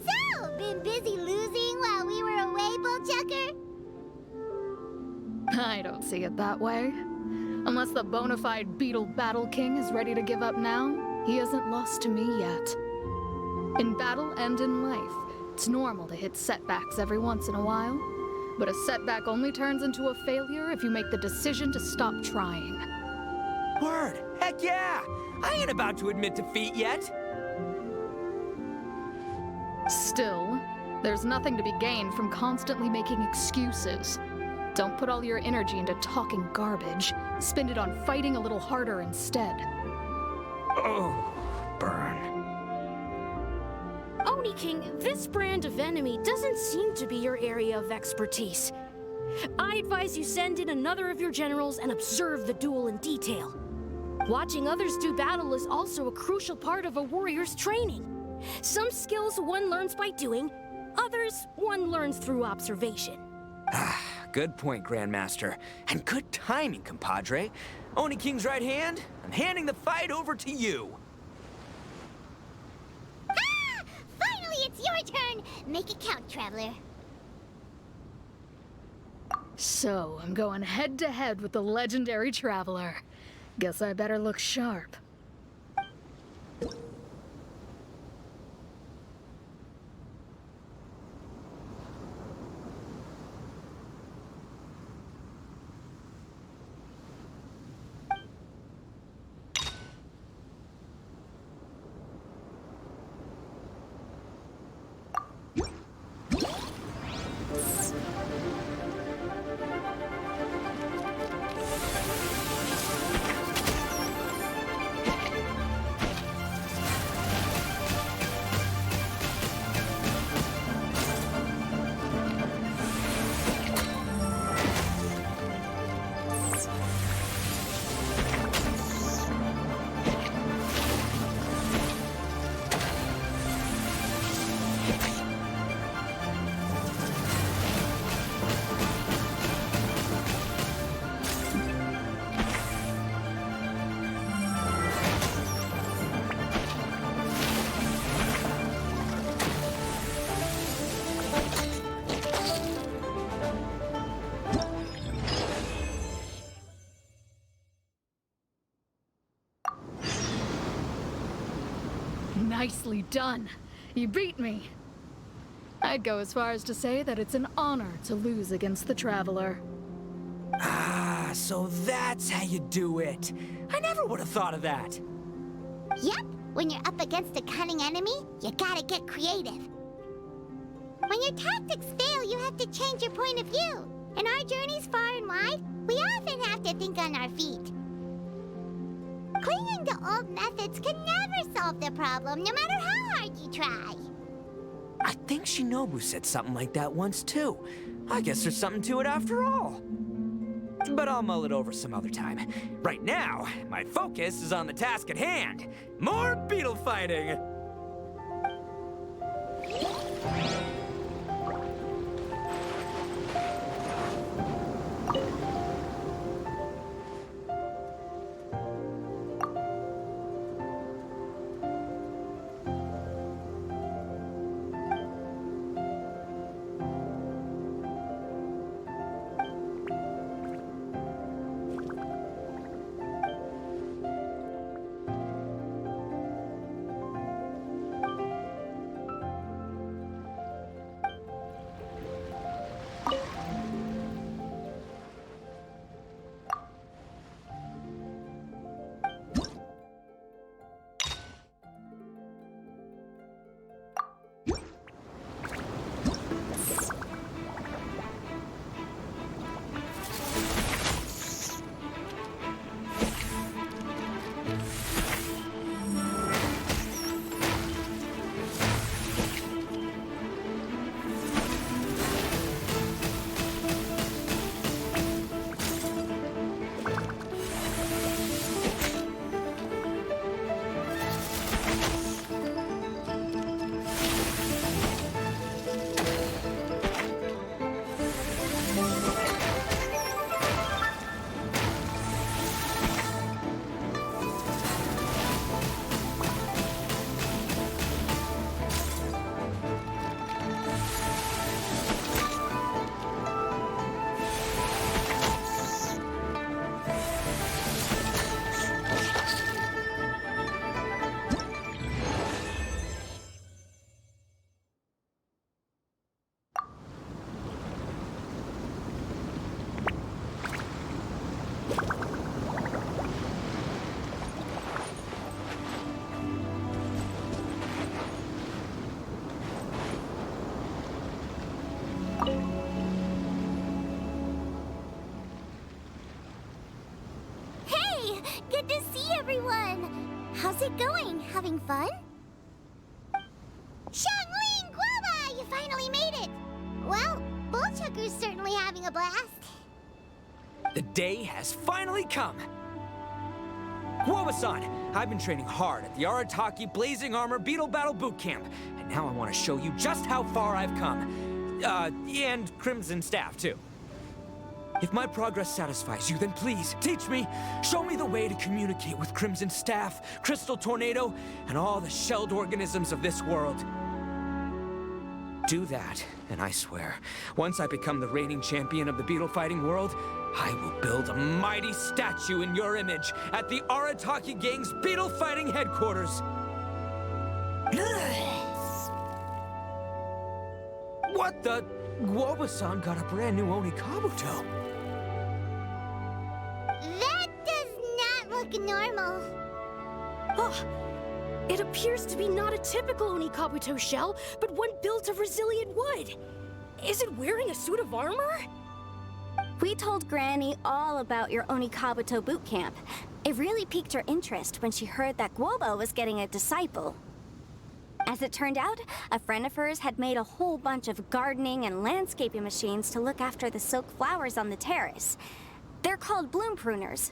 So, been busy losing while we were away, Bullchucker? I don't see it that way. Unless the bona fide Beetle Battle King is ready to give up now, he hasn't lost to me yet. In battle and in life, it's normal to hit setbacks every once in a while, but a setback only turns into a failure if you make the decision to stop trying. Word! Heck yeah! I ain't about to admit defeat yet. Still, there's nothing to be gained from constantly making excuses. Don't put all your energy into talking garbage. Spend it on fighting a little harder instead. Oh, burn. Oni King, this brand of enemy doesn't seem to be your area of expertise. I advise you send in another of your generals and observe the duel in detail. Watching others do battle is also a crucial part of a warrior's training. Some skills one learns by doing, others one learns through observation. Good point, Grandmaster. And good timing, compadre. Oni King's right hand, I'm handing the fight over to you. Ah! Finally, it's your turn! Make it count, Traveler. So, I'm going head-to-head with the legendary Traveler. Guess I better look sharp. Nicely done. You beat me. I'd go as far as to say that it's an honor to lose against the Traveler. Ah, so that's how you do it. I never would have thought of that. Yep, when you're up against a cunning enemy, you gotta get creative. When your tactics fail, you have to change your point of view. In our journeys far and wide, we often have to think on our feet. Clinging to old methods can never solve the problem, no matter how hard you try. I think Shinobu said something like that once, too. I guess there's something to it after all. But I'll mull it over some other time. Right now, my focus is on the task at hand. More beetle fighting! Good to see everyone! How's it going? Having fun? Xiangling Guoba! You finally made it! Well, Bullchucker's certainly having a blast. The day has finally come! Guoba-san, I've been training hard at the Arataki Blazing Armor Beetle Battle Boot Camp, and now I want to show you just how far I've come. And Crimson Staff, too. If my progress satisfies you, then please, teach me, show me the way to communicate with Crimson Staff, Crystal Tornado, and all the shelled organisms of this world. Do that, and I swear, once I become the reigning champion of the beetle fighting world, I will build a mighty statue in your image at the Arataki Gang's beetle fighting headquarters. What the? Guoba-san got a brand new Oni Kabuto. That does not look normal. Oh, it appears to be not a typical Oni Kabuto shell, but one built of resilient wood. Is it wearing a suit of armor? We told Granny all about your Oni Kabuto boot camp. It really piqued her interest when she heard that Guoba was getting a disciple. As it turned out, a friend of hers had made a whole bunch of gardening and landscaping machines to look after the silk flowers on the terrace. They're called bloom pruners.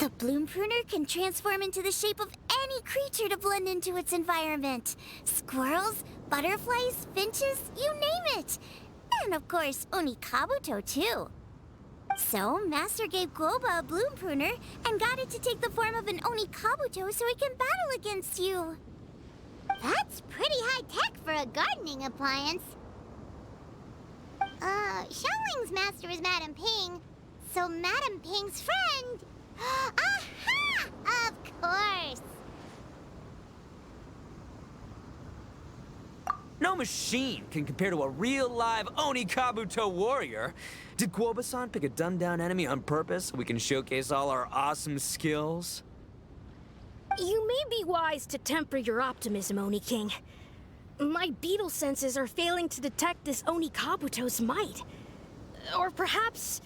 The bloom pruner can transform into the shape of any creature to blend into its environment. Squirrels, butterflies, finches, you name it. And of course, Oni Kabuto too. So, Master gave Guoba a bloom pruner and got it to take the form of an Oni Kabuto so it can battle against you. That's pretty high-tech for a gardening appliance. Xiangling's master is Madame Ping, so Madame Ping's friend... Aha! Of course! No machine can compare to a real live Oni Kabuto warrior. Did Guoba-san pick a dumbed-down enemy on purpose so we can showcase all our awesome skills? You may be wise to temper your optimism, Oni King. My beetle senses are failing to detect this Oni Kabuto's might. Or perhaps...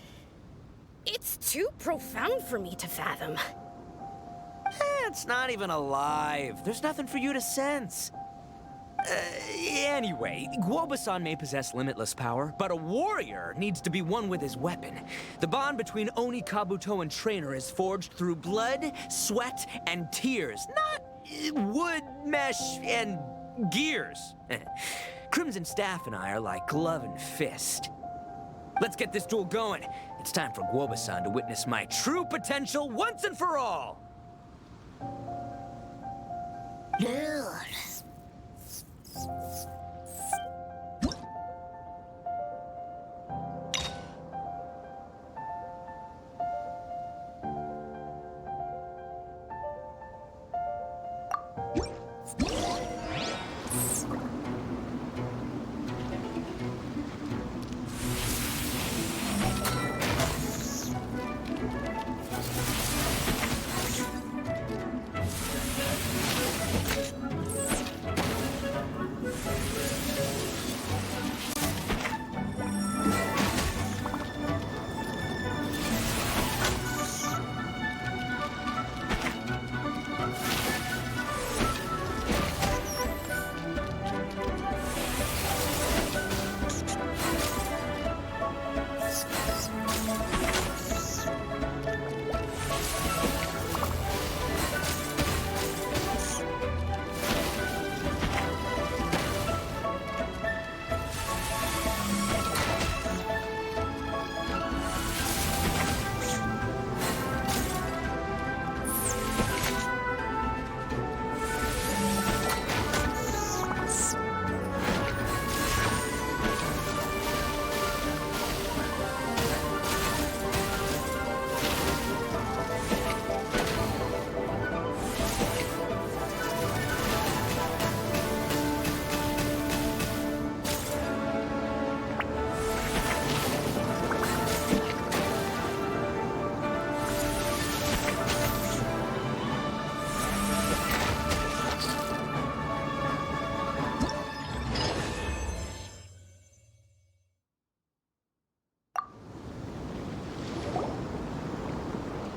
it's too profound for me to fathom. It's not even alive. There's nothing for you to sense. Anyway, Guoba-san may possess limitless power, but a warrior needs to be one with his weapon. The bond between Oni Kabuto and trainer is forged through blood, sweat, and tears, not wood, mesh, and gears. Crimson Staff and I are like glove and fist. Let's get this duel going. It's time for Guoba-san to witness my true potential once and for all.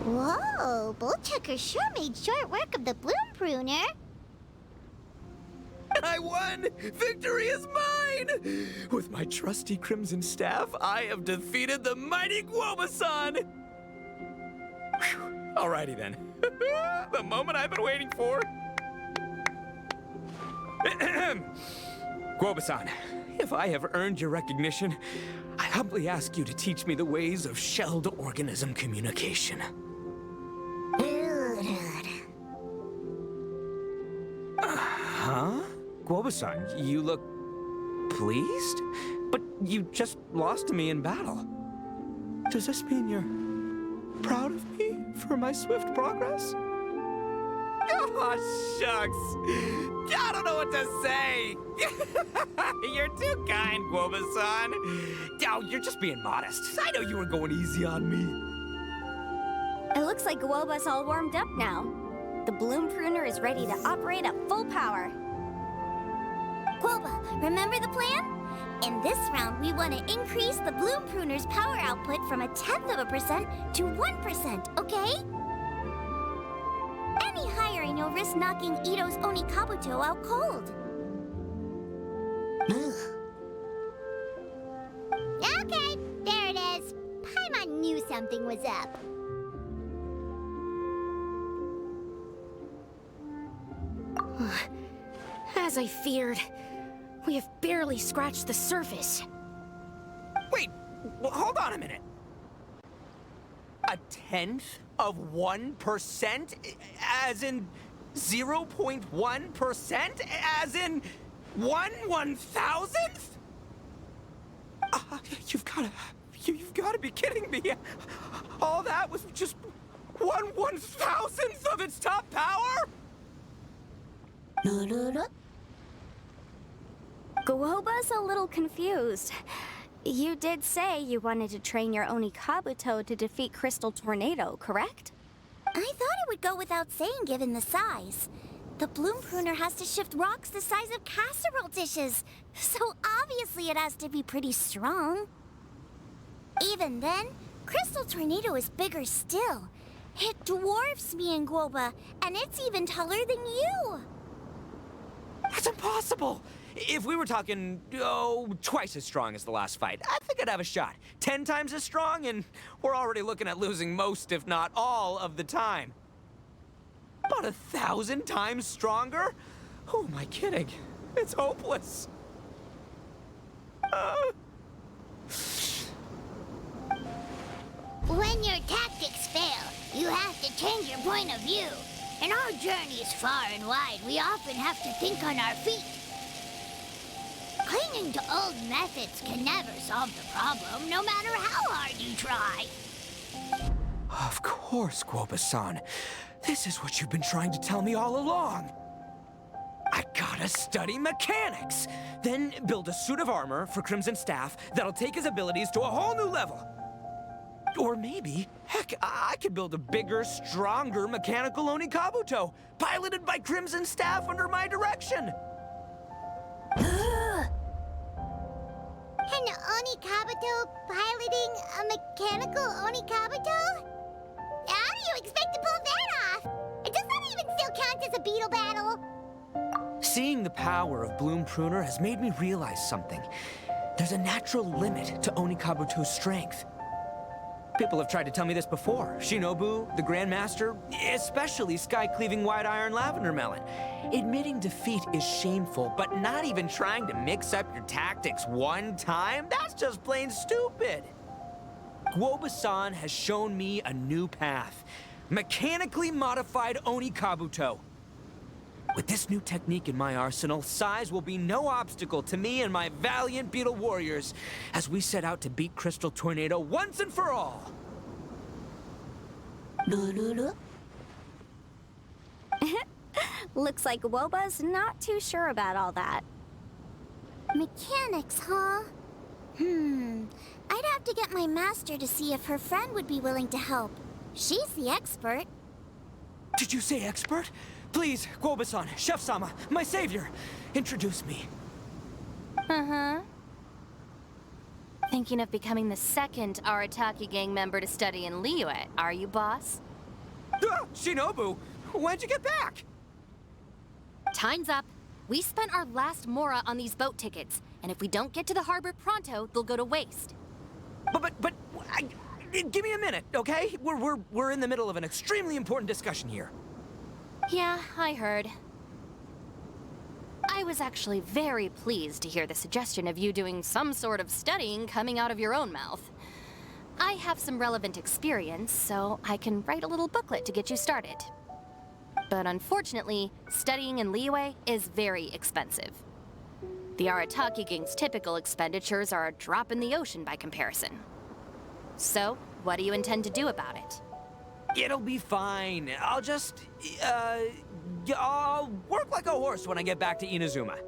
Whoa, Bullchucker sure made short work of the bloom pruner. I won! Victory is mine! With my trusty crimson staff, I have defeated the mighty Guoba-san! Whew. Alrighty then. The moment I've been waiting for. Guoba-san, if I have earned your recognition, I humbly ask you to teach me the ways of shelled organism communication. Huh? Guoba-san, you look pleased? But you just lost to me in battle. Does this mean you're proud of me for my swift progress? Oh, shucks. I don't know what to say. You're too kind, Guoba-san. Oh, you're just being modest. I know you were going easy on me. It looks like Guoba's all warmed up now. The bloom pruner is ready to operate at full power. Guoba, remember the plan? In this round, we want to increase the bloom pruner's power output from 0.1% to 1%, okay? Any higher and you'll risk knocking Itto's Onikabuto out cold. Okay, there it is. Paimon knew something was up. As I feared, we have barely scratched the surface. Wait, hold on a minute. 1/10 of 1%? As in 0.1%? As in 1/1000th? You've gotta be kidding me. All that was just 1/1000th of its top power? Guoba's a little confused. You did say you wanted to train your Onikabuto to defeat Crystal Tornado, correct? I thought it would go without saying given the size. The bloom pruner has to shift rocks the size of casserole dishes, so obviously it has to be pretty strong. Even then, Crystal Tornado is bigger still. It dwarfs me and Guoba, and it's even taller than you. That's impossible! If we were talking, twice as strong as the last fight, I think I'd have a shot. 10 times as strong, and we're already looking at losing most, if not all, of the time. About 1,000 times stronger? Who am I kidding? It's hopeless. When your tactics fail, you have to change your point of view. In our journeys far and wide, we often have to think on our feet. Clinging to old methods can never solve the problem, no matter how hard you try. Of course, Guoba-san. This is what you've been trying to tell me all along. I gotta study mechanics, then build a suit of armor for Crimson Staff that'll take his abilities to a whole new level. Or maybe, heck, I could build a bigger, stronger mechanical Onikabuto, piloted by Crimson Staff under my direction. An Onikabuto piloting a mechanical Onikabuto? How do you expect to pull that off? Does that even still count as a beetle battle? Seeing the power of Bloom Pruner has made me realize something. There's a natural limit to Onikabuto's strength. People have tried to tell me this before. Shinobu, the Grandmaster, especially Sky-Cleaving White Iron Lavender Melon. Admitting defeat is shameful, but not even trying to mix up your tactics one time? That's just plain stupid. Guoba-san has shown me a new path. Mechanically modified Onikabuto. With this new technique in my arsenal, size will be no obstacle to me and my valiant beetle warriors as we set out to beat Crystal Tornado once and for all. Looks like Guoba's not too sure about all that. Mechanics, huh? I'd have to get my master to see if her friend would be willing to help. She's the expert. Did you say expert? Please, Guoba-san, Chef-sama, my savior, introduce me. Thinking of becoming the second Arataki gang member to study in Liyue, are you, boss? Shinobu, when'd you get back? Time's up. We spent our last mora on these boat tickets, and if we don't get to the harbor pronto, they'll go to waste. Give me a minute, okay? We're in the middle of an extremely important discussion here. Yeah, I heard. I was actually very pleased to hear the suggestion of you doing some sort of studying coming out of your own mouth. I have some relevant experience, so I can write a little booklet to get you started. But unfortunately, studying in Liyue is very expensive. The Arataki gang's typical expenditures are a drop in the ocean by comparison. So, what do you intend to do about it? It'll be fine. I'll just, I'll work like a horse when I get back to Inazuma.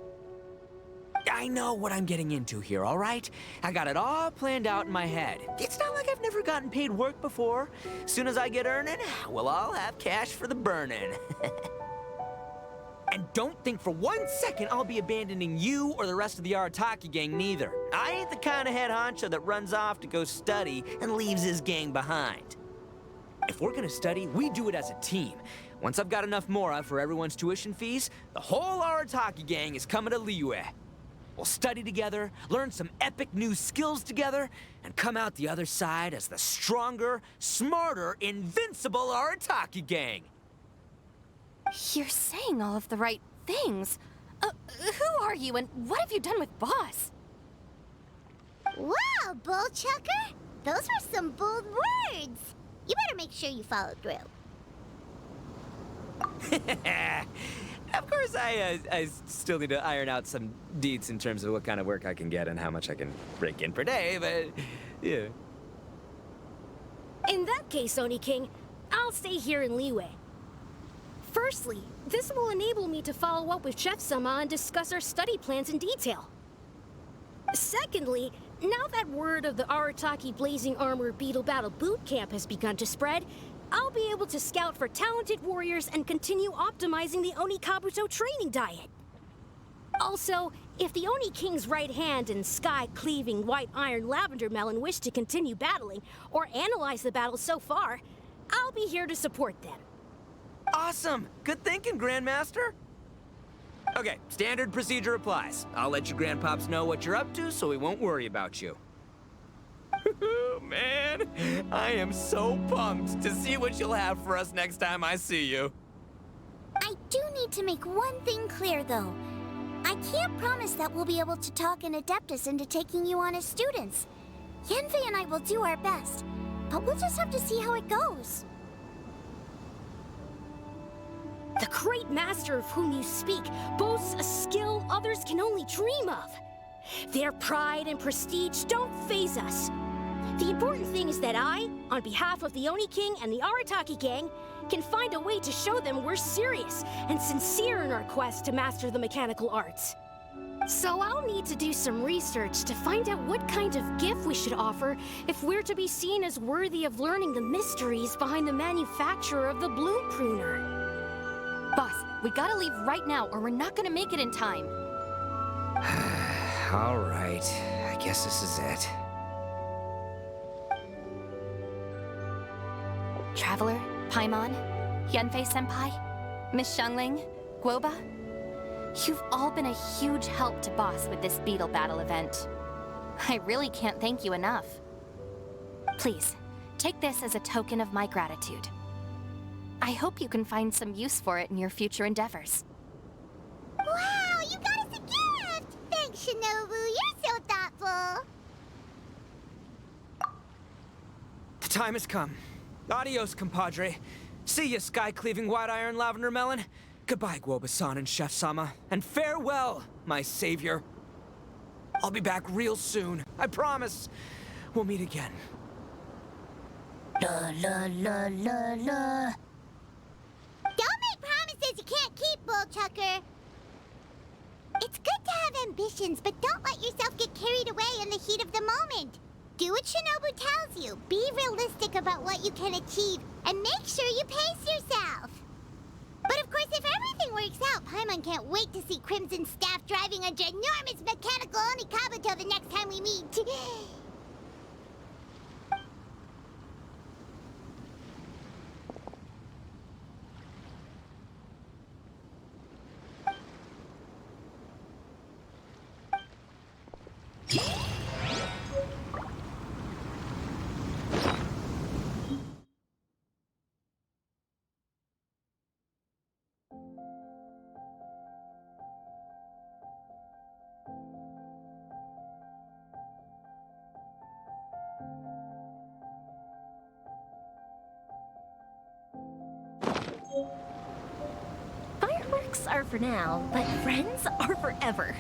I know what I'm getting into here, all right? I got it all planned out in my head. It's not like I've never gotten paid work before. As soon as I get earning, we'll all have cash for the burning. And don't think for 1 second I'll be abandoning you or the rest of the Arataki gang neither. I ain't the kind of head honcho that runs off to go study and leaves his gang behind. If we're gonna study, we do it as a team. Once I've got enough mora for everyone's tuition fees, the whole Arataki gang is coming to Liyue. We'll study together, learn some epic new skills together, and come out the other side as the stronger, smarter, invincible Arataki gang. You're saying all of the right things. Who are you and what have you done with Boss? Wow, Bullchucker! Those were some bold words. You better make sure you follow through. Of course, I still need to iron out some deets in terms of what kind of work I can get and how much I can rake in per day, but yeah. In that case, Oni King, I'll stay here in Liyue. Firstly, this will enable me to follow up with Chef-sama and discuss our study plans in detail. Secondly, now that word of the Arataki Blazing Armor Beetle Battle Boot Camp has begun to spread, I'll be able to scout for talented warriors and continue optimizing the Oni Kabuto training diet. Also, if the Oni King's right hand and sky-cleaving white iron lavender melon wish to continue battling or analyze the battle so far, I'll be here to support them. Awesome! Good thinking, Grandmaster! Okay, standard procedure applies. I'll let you grandpops know what you're up to so we won't worry about you. Man, I am so pumped to see what you'll have for us next time I see you. I do need to make one thing clear, though. I can't promise that we'll be able to talk an Adeptus into taking you on as students. Yanfei and I will do our best, but we'll just have to see how it goes. The great master of whom you speak boasts a skill others can only dream of. Their pride and prestige don't faze us. The important thing is that I, on behalf of the Oni King and the Arataki gang, can find a way to show them we're serious and sincere in our quest to master the mechanical arts. So I'll need to do some research to find out what kind of gift we should offer if we're to be seen as worthy of learning the mysteries behind the manufacture of the Bloom Pruner. Boss, we gotta leave right now or we're not gonna make it in time. All right, I guess this is it. Traveler, Paimon, Yanfei-senpai, Miss Xiangling, Guoba, you've all been a huge help to Boss with this beetle battle event. I really can't thank you enough. Please, take this as a token of my gratitude. I hope you can find some use for it in your future endeavors. Wow, you got us a gift! Thanks, Shinobu. You're so thoughtful. The time has come. Adios, compadre. See ya, sky-cleaving white iron lavender melon. Goodbye, Guoba-san and Chef-sama. And farewell, my savior. I'll be back real soon. I promise. We'll meet again. La la la la la. Don't make promises you can't keep, Bullchucker. It's good to have ambitions, but don't let yourself get carried away in the heat of the moment. Do what Shinobu tells you. Be realistic about what you can achieve, and make sure you pace yourself. But of course, if everything works out, Paimon can't wait to see Crimson Staff driving a ginormous mechanical Oni Kabuto the next time we meet. Fireworks are for now, but friends are forever.